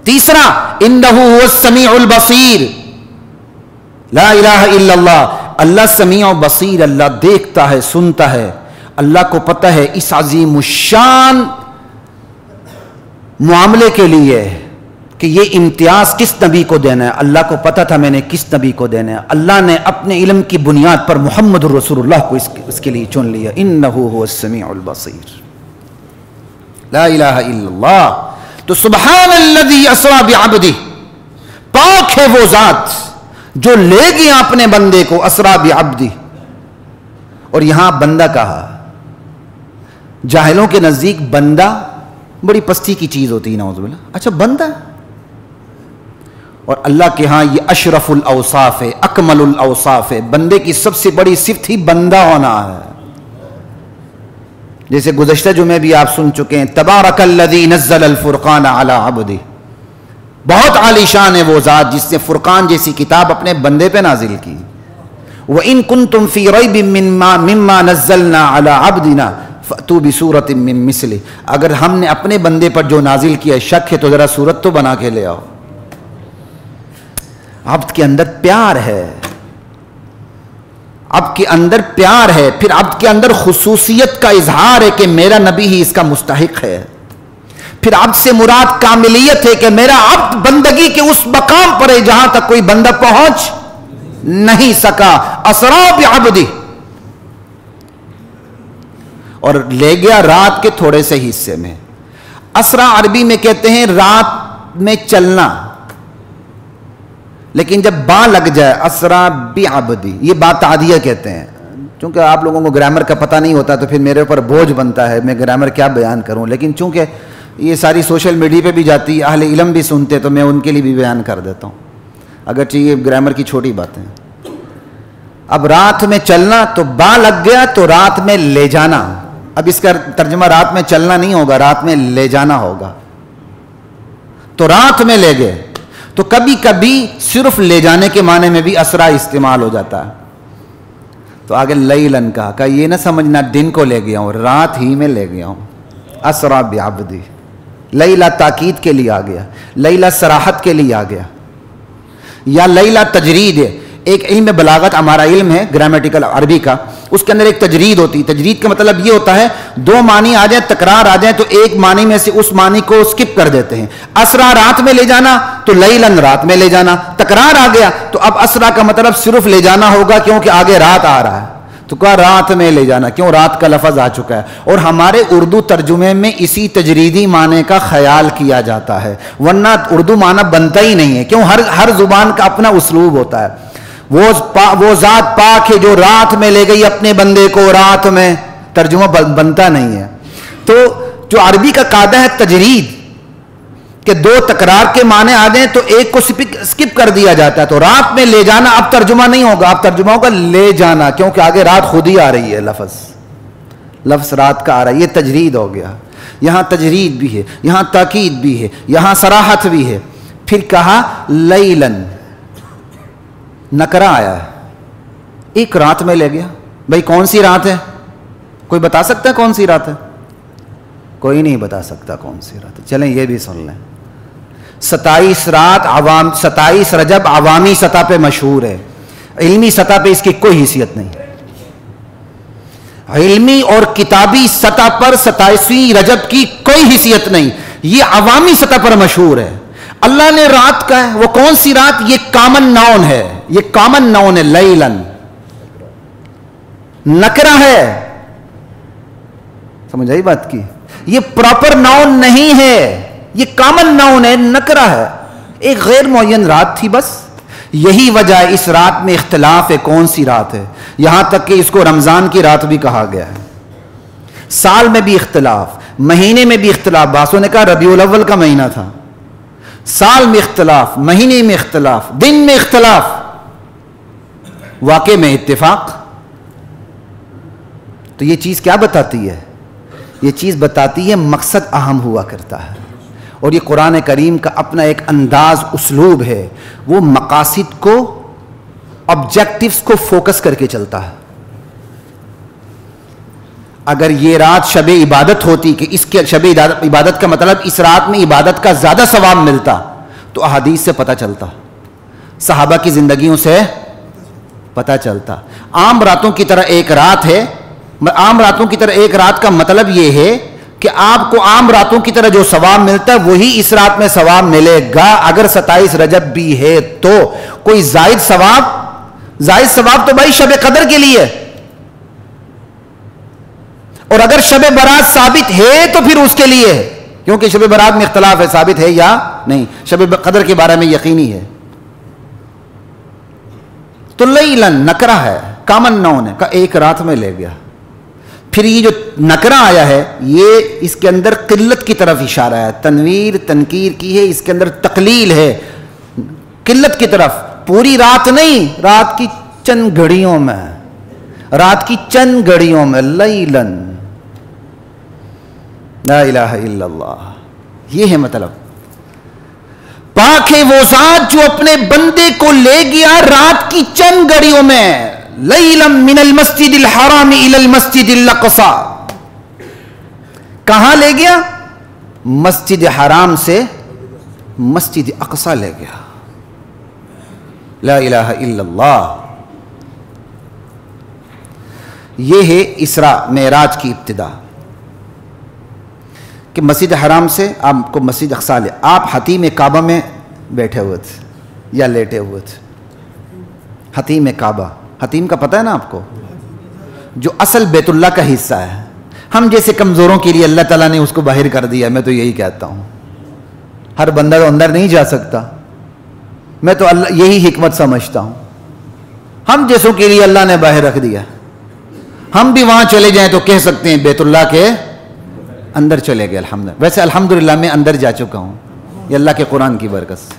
تیسرا، انہ هو السمیع البصیر، لا الہ الا اللہ۔ اللہ سمیع و بصیر، اللہ دیکھتا ہے، سنتا ہے۔ اللہ کو پتہ ہے اس عظیم الشان معاملے کے لیے کہ یہ امتیاز کس نبی کو دینا ہے، اللہ کو پتہ تھا میں نے کس نبی کو دینا ہے۔ اللہ نے اپنے علم کی بنیاد پر محمد الرسول اللہ کو اس کے لیے چن لیا۔ انہ هو السمیع البصیر، لا الہ الا اللہ۔ تو سبحان الذی اسری بعبدہ، پاک ہے وہ ذات جو لے گیا اپنے بندے کو، اسری بعبدہ۔ اور یہاں بندہ کہا، جاہلوں کے نزدیک بندہ بڑی پستی کی چیز ہوتی ہے، نعوذ باللہ۔ اچھا بندہ، اور اللہ کے ہاں یہ اشرف الاوصاف ہے، اکمل الاوصاف ہے، بندے کی سب سے بڑی صفت ہی بندہ ہونا ہے۔ جیسے گزشتہ جمعے بھی آپ سن چکے ہیں، تبارک الذی نزل الفرقان علی عبدہ، بہت عالی شان ہے وہ ذات جس نے فرقان جیسی کتاب اپنے بندے پہ نازل کی. وَإِن كُنتُمْ فِي رَيْبٍ مِّمَّا نَزَّلْنَا عَلَىٰ عَبْدِنَا فَأْتُوا بِسُورَةٍ مِّن مِّثْلِهِ، اگر ہم نے اپنے بندے پر جو نازل کیا شک ہے تو ذرا صورت تو بنا کے لے آؤ. عبد کے اندر پیار ہے، عبد کے اندر پیار ہے، پھر عبد کے اندر خصوصیت کا اظہار ہے کہ میرا نبی ہی اس کا مستحق ہے. پھر عبد سے مراد کاملیت ہے کہ میرا عبد بندگی کے اس مقام پر ہے جہاں تک کوئی بندہ پہنچ نہیں سکا. اسرا بعبدہ، اور لے گیا رات کے تھوڑے سے حصے میں. اسرا عربی میں کہتے ہیں رات میں چلنا، لیکن جب با لگ جائے اسرا بعبدہ، یہ با تعدیہ کہتے ہیں. چونکہ آپ لوگوں کو گرامر کا پتہ نہیں ہوتا تو پھر میرے اوپر بوجھ بنتا ہے، میں گرامر کیا بیان کروں، لیکن چونکہ یہ ساری سوشل میڈیا پہ بھی جاتی ہے، اہل علم بھی سنتے تو میں ان کے لیے بھی بیان کر دیتا ہوں، اگرچہ یہ گرامر کی چھوٹی باتیں. اب رات میں چلنا تو با لگ گیا تو رات میں لے جانا. اب اس کا ترجمہ رات میں چلنا نہیں ہوگا، رات میں لے جانا ہوگا. تو رات میں لے گئے، تو کبھی کبھی صرف لے جانے کے معنی میں بھی اسرا استعمال ہو جاتا ہے. تو آگے لیلن کہا یہ نہ سمجھنا دن کو لے گیا ہوں، رات ہی میں لے گیا ہوں. اسرا بعبدہ، لیلا تاکید کے لیے آ گیا، لیلا صراحت کے لیے آ گیا، یا لیلا تجرید ہے. ایک علم بلاغت ہمارا علم ہے گرامیٹیکل عربی کا، اس کے اندر ایک تجرید ہوتی ہے. تجرید کا مطلب یہ ہوتا ہے دو معنی آ جائیں، تکرار آ جائیں تو ایک معنی میں سے اس معنی کو سکپ کر دیتے ہیں. اسرا رات میں لے جانا تو لیلن رات میں لے جانا، تکرار آ گیا تو اب اسرا کا مطلب صرف لے جانا ہوگا کیونکہ آگے رات آ رہا ہے. تو کہا رات میں لے جانا، کیوں رات کا لفظ آ چکا ہے. اور ہمارے اردو ترجمے میں اسی تجریدی معنی کا خیال کیا جاتا ہے، ورنہ اردو معنی بنتا ہی نہیں ہے. کیوں؟ ہر زبان کا اپنا اسلوب ہوتا ہے. وہ ذات پاک ہے جو رات میں لے گئی اپنے بندے کو، رات میں ترجمہ بنتا نہیں ہے. تو جو عربی کا قاعدہ ہے تجرید کہ دو تکرار کے معنی آ جائیں تو ایک کو سکپ کر دیا جاتا ہے. تو رات میں لے جانا اب ترجمہ نہیں ہوگا، اب ترجمہ ہوگا لے جانا، کیونکہ آگے رات خود ہی آ رہی ہے، لفظ رات کا آ رہا ہے. یہ تجرید ہو گیا. یہاں تجرید بھی ہے، یہاں تاکید بھی ہے، یہاں صراحت بھی ہے. پھر کہا لیلن، نکرہ آیا ہے، ایک رات میں لے گیا. بھائی کون سی رات ہے؟ کوئی بتا سکتا ہے کون سی رات ہے؟ کوئی نہیں بتا سکتا کون سی رات ہے. چلیں یہ بھی سن لیں. 27 رات 27 رجب عوامی سطح پہ مشہور ہے، علمی سطح پہ اس کی کوئی حیثیت نہیں. علمی اور کتابی سطح پر 27ویں رجب کی کوئی حیثیت نہیں، یہ عوامی سطح پر مشہور ہے. اللہ نے رات کا ہے، وہ کون سی رات؟ یہ کامن ناؤن ہے، یہ کامن ناؤن ہے. لیلن نکرہ ہے، سمجھ آئی بات کی؟ یہ پراپر ناؤن نہیں ہے، یہ کامن ناؤن ہے، نکرہ ہے. ایک غیر معین رات تھی بس. یہی وجہ ہے اس رات میں اختلاف ہے کون سی رات ہے، یہاں تک کہ اس کو رمضان کی رات بھی کہا گیا ہے. سال میں بھی اختلاف، مہینے میں بھی اختلاف. باسوں نے کہا ربیع الاول کا مہینہ تھا. سال میں اختلاف، مہینے میں اختلاف، دن میں اختلاف، واقع میں اتفاق. تو یہ چیز کیا بتاتی ہے؟ یہ چیز بتاتی ہے مقصد اہم ہوا کرتا ہے. اور یہ قرآن کریم کا اپنا ایک انداز، اسلوب ہے، وہ مقاصد کو، آبجیکٹیوز کو فوکس کر کے چلتا ہے. اگر یہ رات شب عبادت ہوتی کہ اس کے شب عبادت کا مطلب اس رات میں عبادت کا زیادہ ثواب ملتا تو احادیث سے پتہ چلتا، صحابہ کی زندگیوں سے پتہ چلتا. عام راتوں کی طرح ایک رات ہے، عام راتوں کی طرح ایک رات کا مطلب یہ ہے کہ آپ کو عام راتوں کی طرح جو ثواب ملتا ہے وہی اس رات میں ثواب ملے گا. اگر 27 رجب بھی ہے تو کوئی زائد ثواب تو بھائی شب قدر کے لیے، اور اگر شب برات ثابت ہے تو پھر اس کے لیے، کیونکہ شب برات میں اختلاف ہے ثابت ہے یا نہیں، شب قدر کے بارے میں یقینی ہے. تو لیلن نکرہ ہے، کامن ناؤن ہے، کا ایک رات میں لے گیا. پھر یہ جو نکرہ آیا ہے یہ اس کے اندر قلت کی طرف اشارہ ہے، تنویر تنکیر کی ہے، اس کے اندر تقلیل ہے، قلت کی طرف. پوری رات نہیں، رات کی چند گھڑیوں میں، رات کی چند گھڑیوں میں. لیلن لا الہ الا اللہ. یہ ہے مطلب. پاک ہے وہ ذات جو اپنے بندے کو لے گیا رات کی چند گھڑیوں میں. لیلا من المسجد الحرام الى المسجد الاقصى. کہاں لے گیا؟ مسجد حرام سے مسجد اقصی لے گیا. لا الہ الا اللہ. یہ ہے اسراء معراج کی ابتدا کہ مسجد حرام سے آپ کو مسجد اقصی لے. آپ حتیم کعبہ میں بیٹھے ہوئے تھے یا لیٹے ہوئے تھے. حتیم کعبہ، حتیم کا پتہ ہے نا آپ کو، جو اصل بیت اللہ کا حصہ ہے. ہم جیسے کمزوروں کے لیے اللہ تعالیٰ نے اس کو باہر کر دیا. میں تو یہی کہتا ہوں، ہر بندہ تو اندر نہیں جا سکتا. میں تو اللہ یہی حکمت سمجھتا ہوں. ہم جیسوں کے لیے اللہ نے باہر رکھ دیا. ہم بھی وہاں چلے جائیں تو کہہ سکتے ہیں بیت اللہ کے اندر چلے گئے. الحمدللہ. ویسے الحمدللہ میں اندر جا چکا ہوں یہ اللہ کے قرآن کی برکت سے.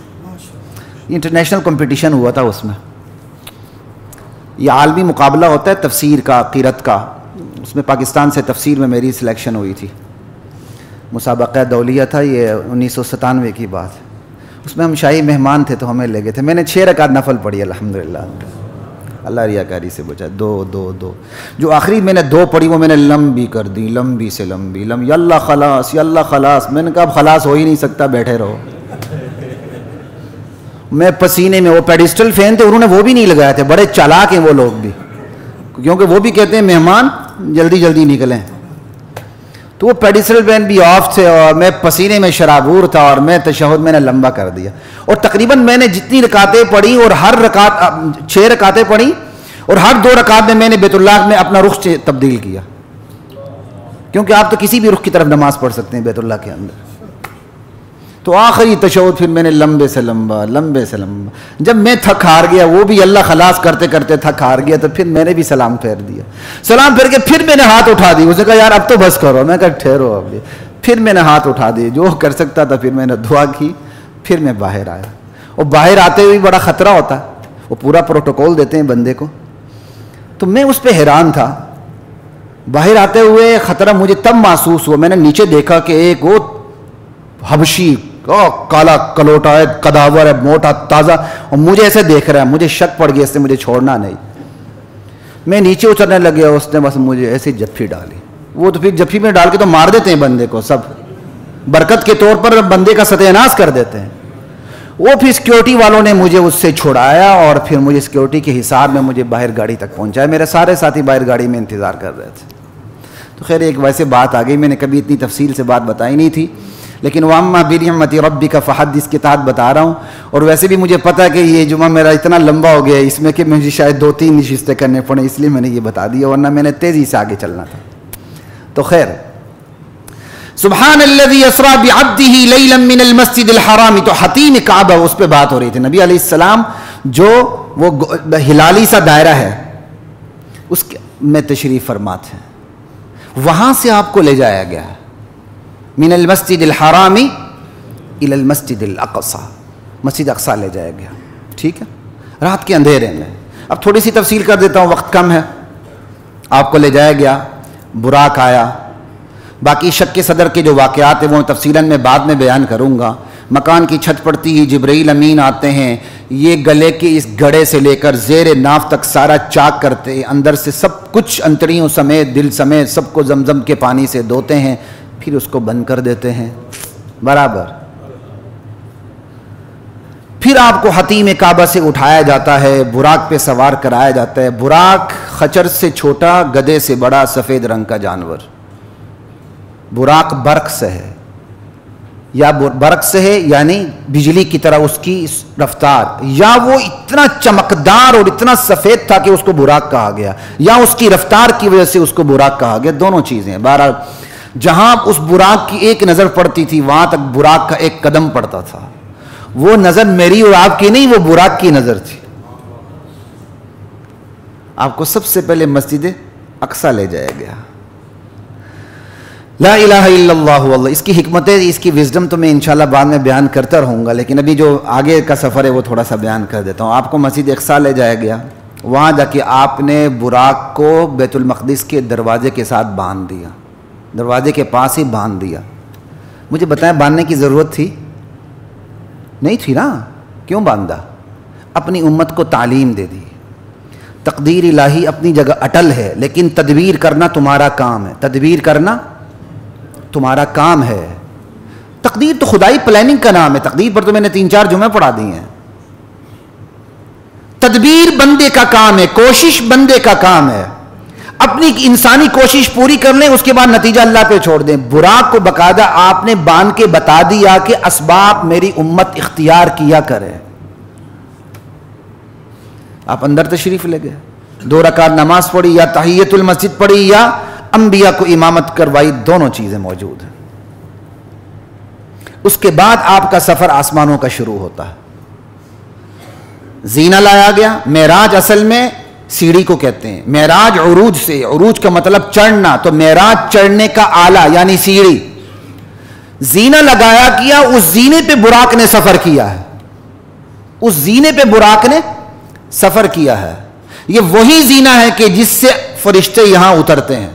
انٹرنیشنل کمپٹیشن ہوا تھا، اس میں یہ عالمی مقابلہ ہوتا ہے تفسیر کا، قرأت کا. اس میں پاکستان سے تفسیر میں میری سلیکشن ہوئی تھی. مسابقہ دولیہ تھا، یہ 1997 کی بات. اس میں ہم شاہی مہمان تھے تو ہمیں لے گئے تھے. میں نے 6 رکعت نفل پڑھی الحمدللہ. اللہ ریاکاری سے بچا. دو جو آخری میں نے 2 پڑھی وہ میں نے لمبی کر دی، لمبی سے لمبی یا اللہ خلاص، یا اللہ خلاص. میں نے کہا اب خلاص ہو ہی نہیں سکتا، بیٹھے رہو. میں پسینے میں، وہ پیڈسٹل فین تھے انہوں نے وہ بھی نہیں لگایا تھے. بڑے چالاک ہیں وہ لوگ بھی، کیونکہ وہ بھی کہتے ہیں مہمان جلدی جلدی نکلیں. تو وہ پیڈسٹل فین بھی آف تھے اور میں پسینے میں شرابور تھا اور میں تشہد میں نے لمبا کر دیا. اور تقریباً میں نے جتنی رکعتیں پڑھی اور ہر رکعت 6 رکعتیں پڑھی اور ہر 2 رکعت میں نے بیت اللہ میں اپنا رخ تبدیل کیا. کیونکہ آپ تو کسی بھی رخ کی طرف نماز پڑھ سکتے ہیں بیت اللہ کے اندر. تو آخری تشہد پھر میں نے لمبے سے لمبا. جب میں تھک ہار گیا، وہ بھی اللہ خلاص کرتے کرتے تھک ہار گیا، تو پھر میں نے بھی سلام پھیر دیا. سلام پھیر کے پھر میں نے ہاتھ اٹھا دی. اس نے کہا یار اب تو بس کرو. میں کہا ٹھہرو اب. پھر میں نے ہاتھ اٹھا دیے، جو کر سکتا تھا. پھر میں نے دعا کی، پھر میں باہر آیا. اور باہر آتے ہوئے بڑا خطرہ ہوتا ہے، وہ پورا پروٹوکول دیتے ہیں بندے کو. تو میں اس پہ حیران تھا. باہر آتے ہوئے خطرہ مجھے تب محسوس ہوا. میں نے نیچے دیکھا کہ ایک وہ حبشی کالا کلوٹا ہے، قداور ہے، موٹا تازہ، اور مجھے ایسے دیکھ رہا ہے. مجھے شک پڑ گیا اس سے مجھے چھوڑنا نہیں. میں نیچے اترنے لگ گیا، اس نے بس مجھے ایسے جفی ڈالی. وہ تو پھر جفی میں ڈال کے تو مار دیتے ہیں بندے کو، سب برکت کے طور پر بندے کا ستیہ ناش کر دیتے ہیں. وہ پھر سیکیورٹی والوں نے مجھے اس سے چھڑایا اور پھر مجھے سیکیورٹی کے حساب میں مجھے باہر گاڑی تک پہنچایا. میرے سارے ساتھی باہر گاڑی میں انتظار کر رہے تھے. تو خیر ایک ویسے بات آ گئی، میں نے کبھی اتنی تفصیل سے بات بتائی نہیں تھی، لیکن وَأَمَّا بِنِعْمَةِ رَبِّكَ فَحَدِّثْ کے تحت بتا رہا ہوں. اور ویسے بھی مجھے پتہ ہے کہ یہ جمعہ میرا اتنا لمبا ہو گیا اس میں کہ مجھے شاید 2-3 نشستیں کرنے پڑیں، اس لیے میں نے یہ بتا دیا، ورنہ میں نے تیزی سے آگے چلنا تھا. تو خیر، سبحان الذی اسریٰ بعبدہ لیلا من المسجد الحرام. تو حتیم کعبہ اس پہ بات ہو رہی تھی. نبی علیہ السلام جو وہ ہلالی سا دائرہ ہے اس میں تشریف فرماتے ہیں، وہاں سے آپ کو لے جایا گیا ہے. من المسجد الحرام الى المسجد الاقصى، مسجد اقصی لے جایا گیا. ٹھیک ہے، رات کے اندھیرے میں. اب تھوڑی سی تفصیل کر دیتا ہوں، وقت کم ہے. آپ کو لے جایا گیا، براق آیا. باقی شق صدر کے جو واقعات ہیں وہ تفصیلاً میں بعد میں بیان کروں گا. مکان کی چھت پڑتی ہی جبرائیل امین آتے ہیں، یہ گلے کے اس گڑھے سے لے کر زیر ناف تک سارا چاک کرتے ہیں، اندر سے سب کچھ انتڑیوں سمیت دل سمیت سب کو زمزم کے پانی سے دھوتے ہیں، پھر اس کو بند کر دیتے ہیں برابر. پھر آپ کو حتیم کعبہ سے اٹھایا جاتا ہے، براق پہ سوار کرایا جاتا ہے. براق خچر سے چھوٹا، گدھے سے بڑا، سفید رنگ کا جانور. براق برق سے ہے، یا برق سے ہے یعنی بجلی کی طرح اس کی رفتار، یا وہ اتنا چمکدار اور اتنا سفید تھا کہ اس کو براق کہا گیا، یا اس کی رفتار کی وجہ سے اس کو براق کہا گیا. دونوں چیزیں ہیں. بہرحال جہاں اس براق کی ایک نظر پڑتی تھی وہاں تک براق کا ایک قدم پڑتا تھا. وہ نظر میری اور آپ کی نہیں، وہ براق کی نظر تھی. آپ کو سب سے پہلے مسجد اقصی لے جایا گیا. لا الہ الا اللہ واللہ. اس کی حکمتیں، اس کی وزڈم تو میں انشاءاللہ بعد میں بیان کرتا رہوں گا، لیکن ابھی جو آگے کا سفر ہے وہ تھوڑا سا بیان کر دیتا ہوں. آپ کو مسجد اقصی لے جایا گیا. وہاں جا کے آپ نے براق کو بیت المقدس کے دروازے کے ساتھ باندھ دیا. دروازے کے پاس ہی باندھ دیا. مجھے بتائیں باندھنے کی ضرورت تھی؟ نہیں تھی نا. کیوں باندھا؟ اپنی امت کو تعلیم دے دی. تقدیر الہی اپنی جگہ اٹل ہے، لیکن تدبیر کرنا تمہارا کام ہے. تدبیر کرنا تمہارا کام ہے. تقدیر تو خدائی پلاننگ کا نام ہے. تقدیر پر تو میں نے 3-4 جمعے پڑھا دی ہیں. تدبیر بندے کا کام ہے، کوشش بندے کا کام ہے. اپنی انسانی کوشش پوری کر لیں، اس کے بعد نتیجہ اللہ پہ چھوڑ دیں. براق کو باقاعدہ آپ نے باندھ کے بتا دیا کہ اسباب میری امت اختیار کیا کرے. آپ اندر تشریف لے گئے، 2 رکعت نماز پڑھی، یا تحیت المسجد پڑھی، یا انبیاء کو امامت کروائی. دونوں چیزیں موجود ہیں. اس کے بعد آپ کا سفر آسمانوں کا شروع ہوتا ہے. زینہ لایا گیا. معراج اصل میں سیڑھی کو کہتے ہیں. معراج عروج سے، عروج کا مطلب چڑھنا، تو معراج چڑھنے کا آلہ یعنی سیڑھی. زینہ لگایا گیا. اس زینے پہ براق نے سفر کیا ہے. اس زینے پہ براق نے سفر کیا ہے. یہ وہی زینہ ہے کہ جس سے فرشتے یہاں اترتے ہیں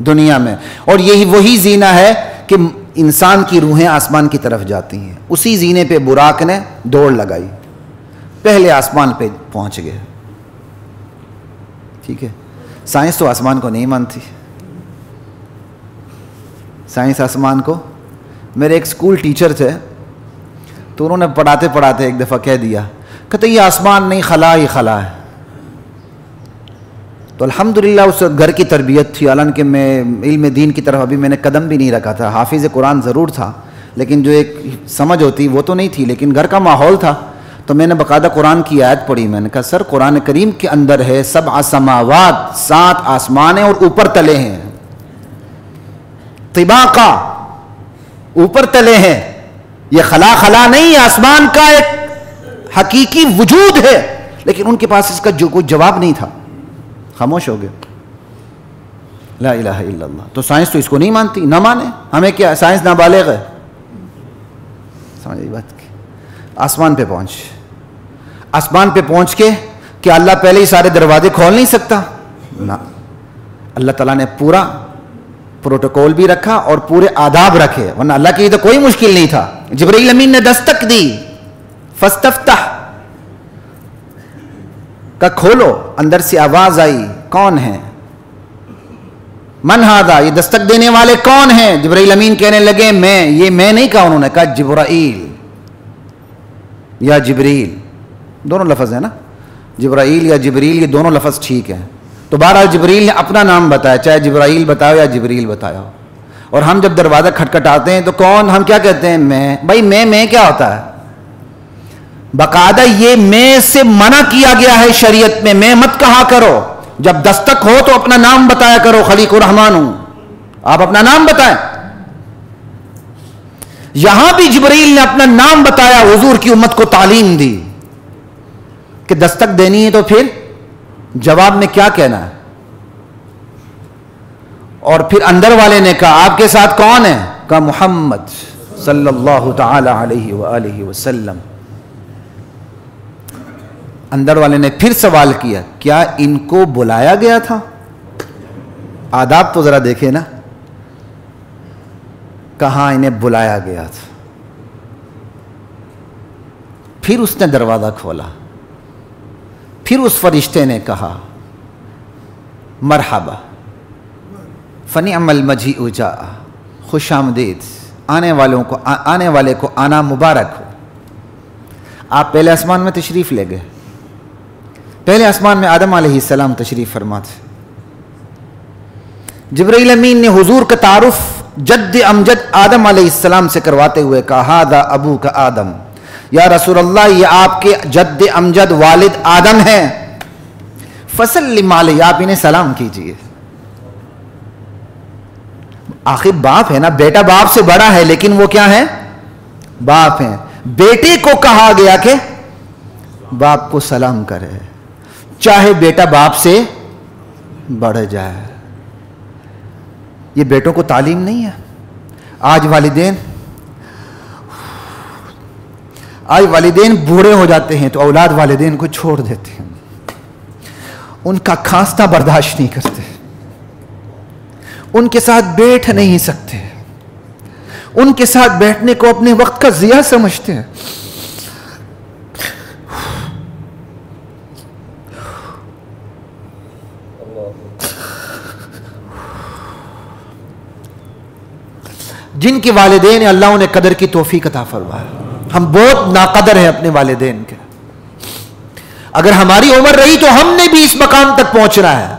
دنیا میں، اور یہی وہی زینہ ہے کہ انسان کی روحیں آسمان کی طرف جاتی ہیں. اسی زینے پہ براق نے دوڑ لگائی، پہلے آسمان پہ پہنچ گئے. ٹھیک ہے. سائنس تو آسمان کو نہیں مانتی. سائنس آسمان کو، میرے ایک سکول ٹیچر تھے تو انہوں نے پڑھاتے پڑھاتے ایک دفعہ کہہ دیا، کہتے یہ آسمان نہیں خلا ہی خلا ہے. تو الحمدللہ اس گھر کی تربیت تھی، حالانکہ میں علم دین کی طرف ابھی میں نے قدم بھی نہیں رکھا تھا. حافظ قرآن ضرور تھا، لیکن جو ایک سمجھ ہوتی وہ تو نہیں تھی. لیکن گھر کا ماحول تھا تو میں نے باقاعدہ قرآن کی آیت پڑھی. میں نے کہا سر قرآن کریم کے اندر ہے 7 سماوات، 7 آسمان ہیں اور اوپر تلے ہیں، طباقا، اوپر تلے ہیں. یہ خلا نہیں، آسمان کا ایک حقیقی وجود ہے. لیکن ان کے پاس اس کا جو کوئی جواب نہیں تھا، خاموش ہو گئے. لا الہ الا اللہ. تو سائنس تو اس کو نہیں مانتی، نہ مانے. ہمیں کیا، سائنس نابالغ ہے. سمجھ بات کی. آسمان پہ پہنچ، آسمان پہ پہنچ کے کہ اللہ پہلے ہی سارے دروازے کھول نہیں سکتا؟ نہ، اللہ تعالیٰ نے پورا پروٹوکول بھی رکھا اور پورے آداب رکھے، ورنہ اللہ کی تو کوئی مشکل نہیں تھا. جبرائیل امین نے دستک دی، فاستفتح کا کھولو. اندر سے آواز آئی، کون ہے؟ من ہذا، یہ دستک دینے والے کون ہیں؟ جبرائیل امین کہنے لگے میں. یہ میں نہیں کہا، انہوں نے کہا جبرائیل یا جبریل، دونوں لفظ ہیں نا. جبرائیل یا جبریل یہ دونوں لفظ ٹھیک ہیں. تو بہرحال جبریل نے اپنا نام بتایا، چاہے جبرائیل بتاؤ یا جبریل بتایا ہو. اور ہم جب دروازہ کھٹکھٹاتے ہیں تو کون، ہم کیا کہتے ہیں؟ میں. بھائی میں کیا ہوتا ہے؟ باقاعدہ یہ میں سے منع کیا گیا ہے شریعت میں. میں مت کہا کرو. جب دستک ہو تو اپنا نام بتایا کرو. خلیق الرحمن ہوں، آپ اپنا نام بتائیں. یہاں بھی جبریل نے اپنا نام بتایا، حضور کی امت کو تعلیم دی کہ دستک دینی ہے تو پھر جواب میں کیا کہنا ہے. اور پھر اندر والے نے کہا آپ کے ساتھ کون ہے؟ کہا محمد صلی اللہ تعالی علیہ وآلہ وسلم. اندر والے نے پھر سوال کیا، کیا ان کو بلایا گیا تھا؟ آداب تو ذرا دیکھیں نا. کہاں انہیں بلایا گیا تھا. پھر اس نے دروازہ کھولا. پھر اس فرشتے نے کہا مرحبا فنعم المجیء جاء، خوش آمدید، آنے والے کو آنا مبارک ہو. آپ پہلے آسمان میں تشریف لے گئے. پہلے آسمان میں آدم علیہ السلام تشریف فرما تھے. جبرائیل امین نے حضور کا تعارف جد امجد آدم علیہ السلام سے کرواتے ہوئے کہا ھذا ابوک آدم، یا رسول اللہ یہ آپ کے جد امجد والد آدم ہیں. فسلم علیہ، آپ انہیں سلام کیجئے. آخر باپ ہے نا، بیٹا باپ سے بڑا ہے، لیکن وہ کیا ہے؟ باپ ہیں. بیٹے کو کہا گیا کہ باپ کو سلام کرے، چاہے بیٹا باپ سے بڑھ جائے. یہ بیٹوں کو تعلیم نہیں ہے. آج والدین بوڑھے ہو جاتے ہیں تو اولاد والدین کو چھوڑ دیتے ہیں، ان کا کھانسنا برداشت نہیں کرتے. ان کے ساتھ بیٹھ نہیں سکتے، ان کے ساتھ بیٹھنے کو اپنے وقت کا ضیاع سمجھتے ہیں. جن کے والدین ہیں اللہ انہیں قدر کی توفیق عطا فرمائے. ہم بہت ناقدر ہیں اپنے والدین کے. اگر ہماری عمر رہی تو ہم نے بھی اس مقام تک پہنچنا ہے.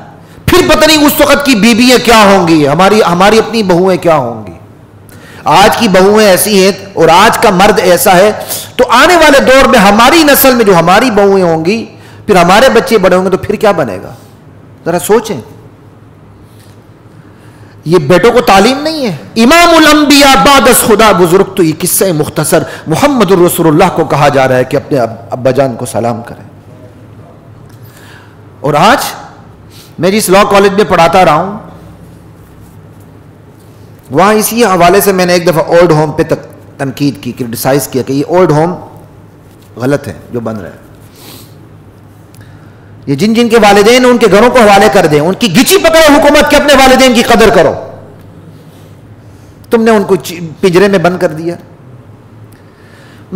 پھر پتہ نہیں اس وقت کی بیویاں کیا ہوں گی، ہماری اپنی بہویں کیا ہوں گی. آج کی بہویں ایسی ہیں اور آج کا مرد ایسا ہے، تو آنے والے دور میں ہماری نسل میں جو ہماری بہویں ہوں گی، پھر ہمارے بچے بڑے ہوں گے، تو پھر کیا بنے گا؟ ذرا سوچیں. یہ بیٹوں کو تعلیم نہیں ہے. امام الانبیاء بعد از خدا بزرگ، تو یہ قصہ مختصر محمد الرسول اللہ کو کہا جا رہا ہے کہ اپنے ابا جان کو سلام کریں. اور آج میں جس لاء کالج میں پڑھاتا رہا ہوں، وہاں اسی حوالے سے میں نے ایک دفعہ اولڈ ہوم پہ تنقید کی، کرٹیسائز کیا کہ یہ اولڈ ہوم غلط ہے جو بن رہا ہے. یہ جن کے والدین ان کے گھروں کو حوالے کر دیں، ان کی گچی پکڑو حکومت کے، اپنے والدین کی قدر کرو. تم نے ان کو پنجرے میں بند کر دیا.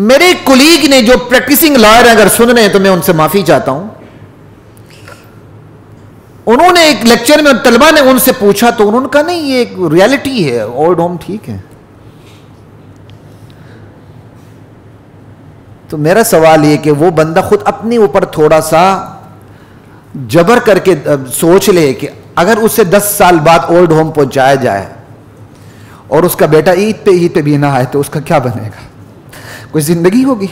میرے کولیگ نے جو پریکٹسنگ لائر ہیں، اگر سن رہے ہیں تو میں ان سے معافی چاہتا ہوں. انہوں نے ایک لیکچر میں طلبہ نے ان سے پوچھا تو انہوں نے کہا نہیں یہ ایک ریالٹی ہے، اولڈ ہوم ٹھیک ہے. تو میرا سوال یہ کہ وہ بندہ خود اپنے اوپر تھوڑا سا جبر کر کے سوچ لے کہ اگر اسے 10 سال بعد اولڈ ہوم پہنچایا جائے اور اس کا بیٹا عید پہ بھی نہ آئے تو اس کا کیا بنے گا؟ کوئی زندگی ہوگی؟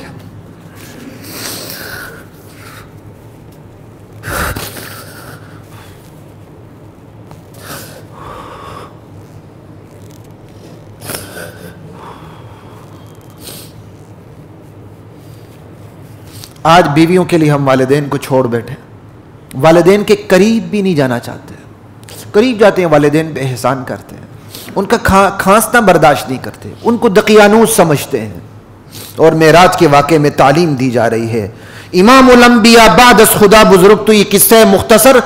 آج بیویوں کے لیے ہم والدین کو چھوڑ بیٹھے، والدین کے قریب بھی نہیں جانا چاہتے. قریب جاتے ہیں والدین پہ احسان کرتے ہیں، ان کا کھانسنا برداشت نہیں کرتے، ان کو دقیانوس سمجھتے ہیں. اور معراج کے واقعے میں تعلیم دی جا رہی ہے. امام الانبیاء بعد از خدا بزرگ، تو یہ قصہ مختصر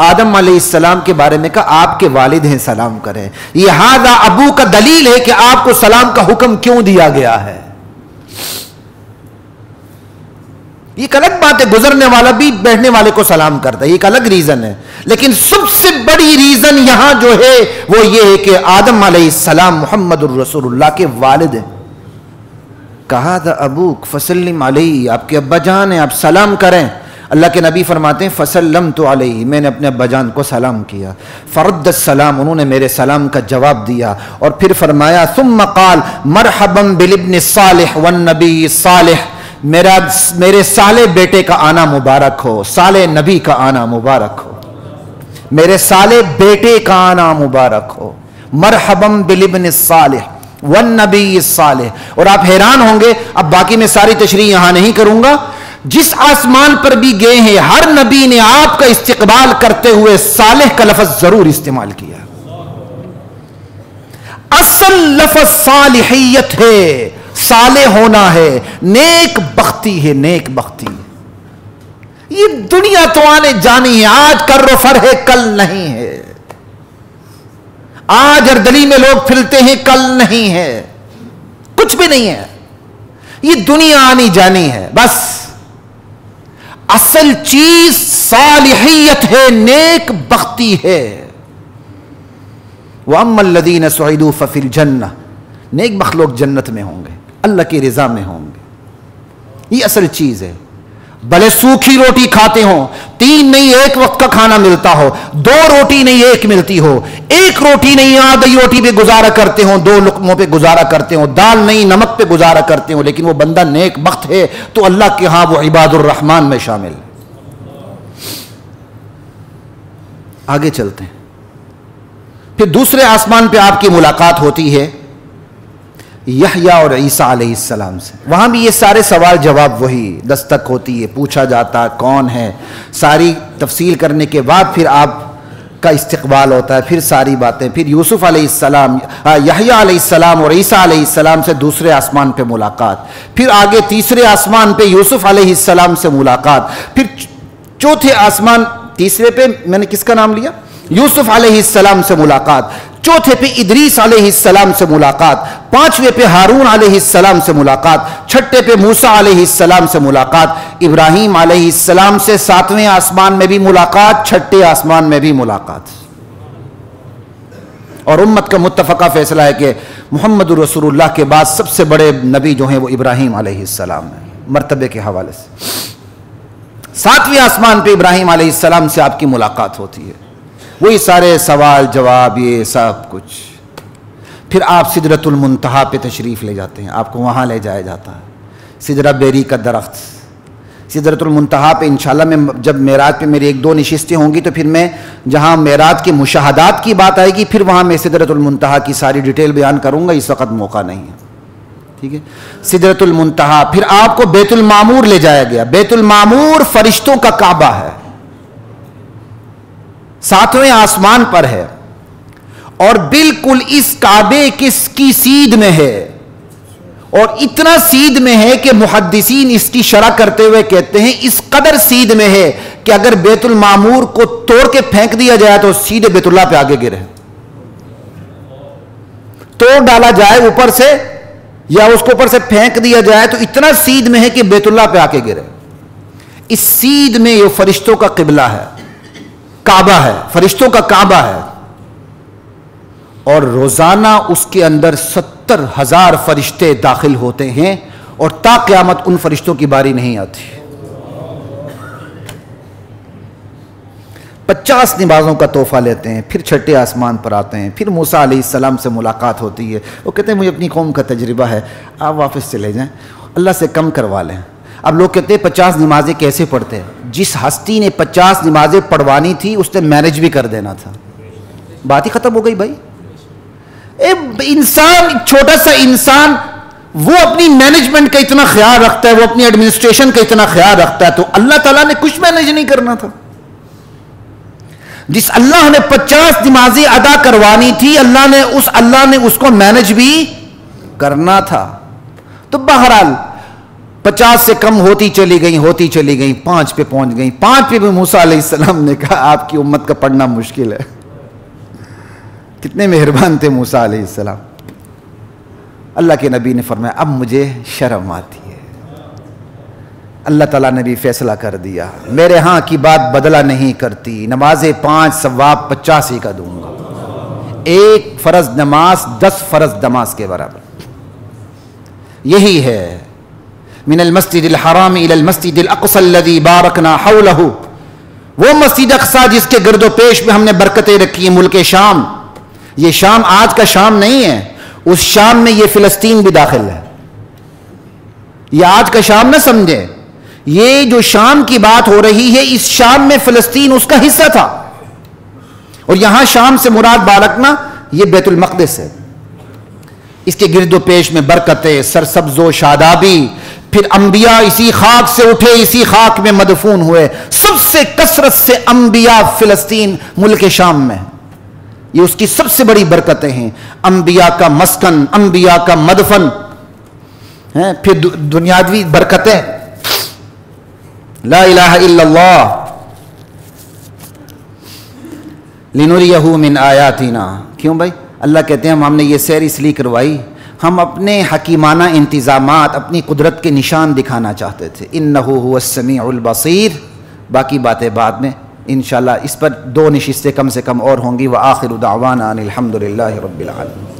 آدم علیہ السلام کے بارے میں کہا آپ کے والد ہیں سلام کریں. یہ ھذا ابو کا دلیل ہے کہ آپ کو سلام کا حکم کیوں دیا گیا ہے. یہ ایک الگ بات ہے، گزرنے والا بھی بیٹھنے والے کو سلام کرتا ہے، یہ ایک الگ ریزن ہے. لیکن سب سے بڑی ریزن یہاں جو ہے وہ یہ ہے کہ آدم علیہ السلام محمد الرسول اللہ کے والد ہیں. کہا تھا ابوک فسلم علیہ، آپ کے ابا جان ہیں، آپ سلام کریں. اللہ کے نبی فرماتے ہیں فسلمت علیہ، میں نے اپنے ابا جان کو سلام کیا. فرد السلام، انہوں نے میرے سلام کا جواب دیا. اور پھر فرمایا ثم قال مرحبا بالابن الصالح والنبی الصالح، میرے صالح بیٹے کا آنا مبارک ہو، صالح نبی کا آنا مبارک ہو، میرے صالح بیٹے کا آنا مبارک ہو. مرحبا بالابن الصالح والنبی الصالح. اور آپ حیران ہوں گے، اب باقی میں ساری تشریح یہاں نہیں کروں گا، جس آسمان پر بھی گئے ہیں ہر نبی نے آپ کا استقبال کرتے ہوئے صالح کا لفظ ضرور استعمال کیا. اصل لفظ صالحیت ہے، صالح ہونا ہے، نیک بختی ہے، نیک بختی. یہ دنیا تو آنے جانی ہے، آج کر و فر ہے کل نہیں ہے. آج اردلی میں لوگ پھرتے ہیں کل نہیں ہے، کچھ بھی نہیں ہے. یہ دنیا آنی جانی ہے بس. اصل چیز صالحیت ہے، نیک بختی ہے. وَأَمَّا الَّذِينَ سُعِدُوا فَفِي الْجَنَّةِ، نیک بخت لوگ جنت میں ہوں گے، اللہ کی رضا میں ہوں گے. یہ اصل چیز ہے. بھلے سوکھی روٹی کھاتے ہوں، 3 نہیں 1 وقت کا کھانا ملتا ہو، 2 روٹی نہیں 1 ملتی ہو، 1 روٹی نہیں آدھی روٹی پہ گزارا کرتے ہوں، 2 لقموں پہ گزارا کرتے ہوں، دال نہیں نمک پہ گزارا کرتے ہوں، لیکن وہ بندہ نیک بخت ہے تو اللہ کے ہاں وہ عباد الرحمن میں شامل ہے. آگے چلتے ہیں. پھر دوسرے آسمان پہ آپ کی ملاقات ہوتی ہے یحییٰ اور عیسیٰ علیہ السلام سے. وہاں بھی یہ سارے سوال جواب وہی، دستک ہوتی ہے، پوچھا جاتا کون ہے، ساری تفصیل کرنے کے بعد پھر آپ کا استقبال ہوتا ہے، پھر ساری باتیں. پھر یوسف علیہ السلام، یحییٰ علیہ السلام اور عیسیٰ علیہ السلام سے دوسرے آسمان پہ ملاقات. پھر آگے تیسرے آسمان پہ یوسف علیہ السلام سے ملاقات. پھر چوتھے آسمان، تیسرے پہ میں نے کس کا نام لیا؟ یوسف علیہ السلام سے ملاقات، چوتھے پہ ادریس علیہ السلام سے ملاقات، پانچویں پہ ہارون علیہ السلام سے ملاقات، چھٹے پہ موسیٰ علیہ السلام سے ملاقات، ابراہیم علیہ السلام سے ساتویں آسمان میں بھی ملاقات، چھٹے آسمان میں بھی ملاقات۔ اور امت کا متفقہ فیصلہ ہے کہ محمد رسول اللہ کے بعد سب سے بڑے نبی جو ہیں وہ ابراہیم علیہ السلام ہیں، مرتبے کے حوالے سے ساتویں آسمان پہ ابراہیم علیہ السلام سے آپ کی ملاقات ہوتی ہے، وہی سارے سوال جواب یہ سب کچھ۔ پھر آپ سدرۃ المنتہا پہ تشریف لے جاتے ہیں، آپ کو وہاں لے جایا جاتا ہے، سدرہ بیری کا درخت، سدرۃ المنتہا پہ انشاءاللہ میں جب معراج پہ میری ایک دو نشستیں ہوں گی تو پھر میں جہاں معراج کے مشاہدات کی بات آئے گی پھر وہاں میں سدرۃ المنتہا کی ساری ڈیٹیل بیان کروں گا، اس وقت موقع نہیں ہے، ٹھیک ہے۔ سدرۃ المنتہا، پھر آپ کو بیت المعمور لے جایا گیا، بیت المعمور فرشتوں کا کعبہ ہے، ساتویں آسمان پر ہے، اور بالکل اس کعبے کی سیدھ میں ہے، اور اتنا سیدھ میں ہے کہ محدثین اس کی شرح کرتے ہوئے کہتے ہیں اس قدر سیدھ میں ہے کہ اگر بیت المعمور کو توڑ کے پھینک دیا جائے تو سیدھے بیت اللہ پہ آگے گرے، توڑ ڈالا جائے اوپر سے یا اس کو اوپر سے پھینک دیا جائے تو اتنا سیدھ میں ہے کہ بیت اللہ پہ آ کے گرے۔ اس سیدھ میں یہ فرشتوں کا قبلہ ہے، کعبہ ہے، فرشتوں کا کعبہ ہے، اور روزانہ اس کے اندر 70,000 فرشتے داخل ہوتے ہیں، اور تا قیامت ان فرشتوں کی باری نہیں آتی۔ 50 نمازوں کا تحفہ لیتے ہیں، پھر چھٹے آسمان پر آتے ہیں، پھر موسیٰ علیہ السلام سے ملاقات ہوتی ہے، وہ کہتے ہیں مجھے اپنی قوم کا تجربہ ہے، آپ واپس چلے جائیں، اللہ سے کم کروا لیں۔ اب لوگ کہتے ہیں 50 نمازیں کیسے پڑھتے ہیں؟ جس ہستی نے 50 نمازیں پڑھوانی تھی اس نے مینج بھی کر دینا تھا، بات ہی ختم ہو گئی بھائی۔ انسان، چھوٹا سا انسان، وہ اپنی مینجمنٹ کا اتنا خیال رکھتا ہے، وہ اپنی ایڈمنسٹریشن کا اتنا خیال رکھتا ہے، تو اللہ تعالیٰ نے کچھ مینج نہیں کرنا تھا؟ جس اللہ نے 50 نمازیں ادا کروانی تھی، اللہ نے اس کو مینج بھی کرنا تھا۔ تو بہرحال 50 سے کم ہوتی چلی گئیں، 5 پہ پہنچ گئیں، 5 پہ بھی موسیٰ علیہ السلام نے کہا آپ کی امت کا پڑھنا مشکل ہے۔ کتنے مہربان تھے موسیٰ علیہ السلام۔ اللہ کے نبی نے فرمایا اب مجھے شرم آتی ہے، اللہ تعالیٰ نے بھی فیصلہ کر دیا، میرے ہاں کی بات بدلہ نہیں کرتی، نمازیں 5 ثواب 85 کا دوں گا، 1 فرض نماز 10 فرض نماز کے برابر۔ یہی ہے من المسجد الحرام الى المسجد الاقصى الذي باركنا حوله، وہ مسجد اقصی جس کے گرد و پیش میں ہم نے برکتیں رکھی ہیں، ملک شام۔ یہ شام آج کا شام نہیں ہے، اس شام میں یہ فلسطین بھی داخل ہے، یہ آج کا شام نہ سمجھے، یہ جو شام کی بات ہو رہی ہے اس شام میں فلسطین اس کا حصہ تھا، اور یہاں شام سے مراد بارکنا یہ بیت المقدس ہے، اس کے گرد و پیش میں برکتیں، سرسبز و شادابی، پھر انبیاء اسی خاک سے اٹھے، اسی خاک میں مدفون ہوئے، سب سے کثرت سے انبیاء فلسطین ملک شام میں، یہ اس کی سب سے بڑی برکتیں ہیں، انبیاء کا مسکن، انبیاء کا مدفن، پھر دنیاوی برکتیں، لا الہ الا اللہ لنریہ من آیاتنا۔ کیوں بھائی؟ اللہ کہتے ہیں ہم نے یہ سیر اس لیے کروائی، ہم اپنے حکیمانہ انتظامات، اپنی قدرت کے نشان دکھانا چاہتے تھے، انہ هو السمیع البصیر۔ باقی باتیں بعد میں انشاءاللہ، اس پر 2 نشستیں کم سے کم اور ہوں گی۔ وآخر دعوانا ان الحمد للہ رب العالمین۔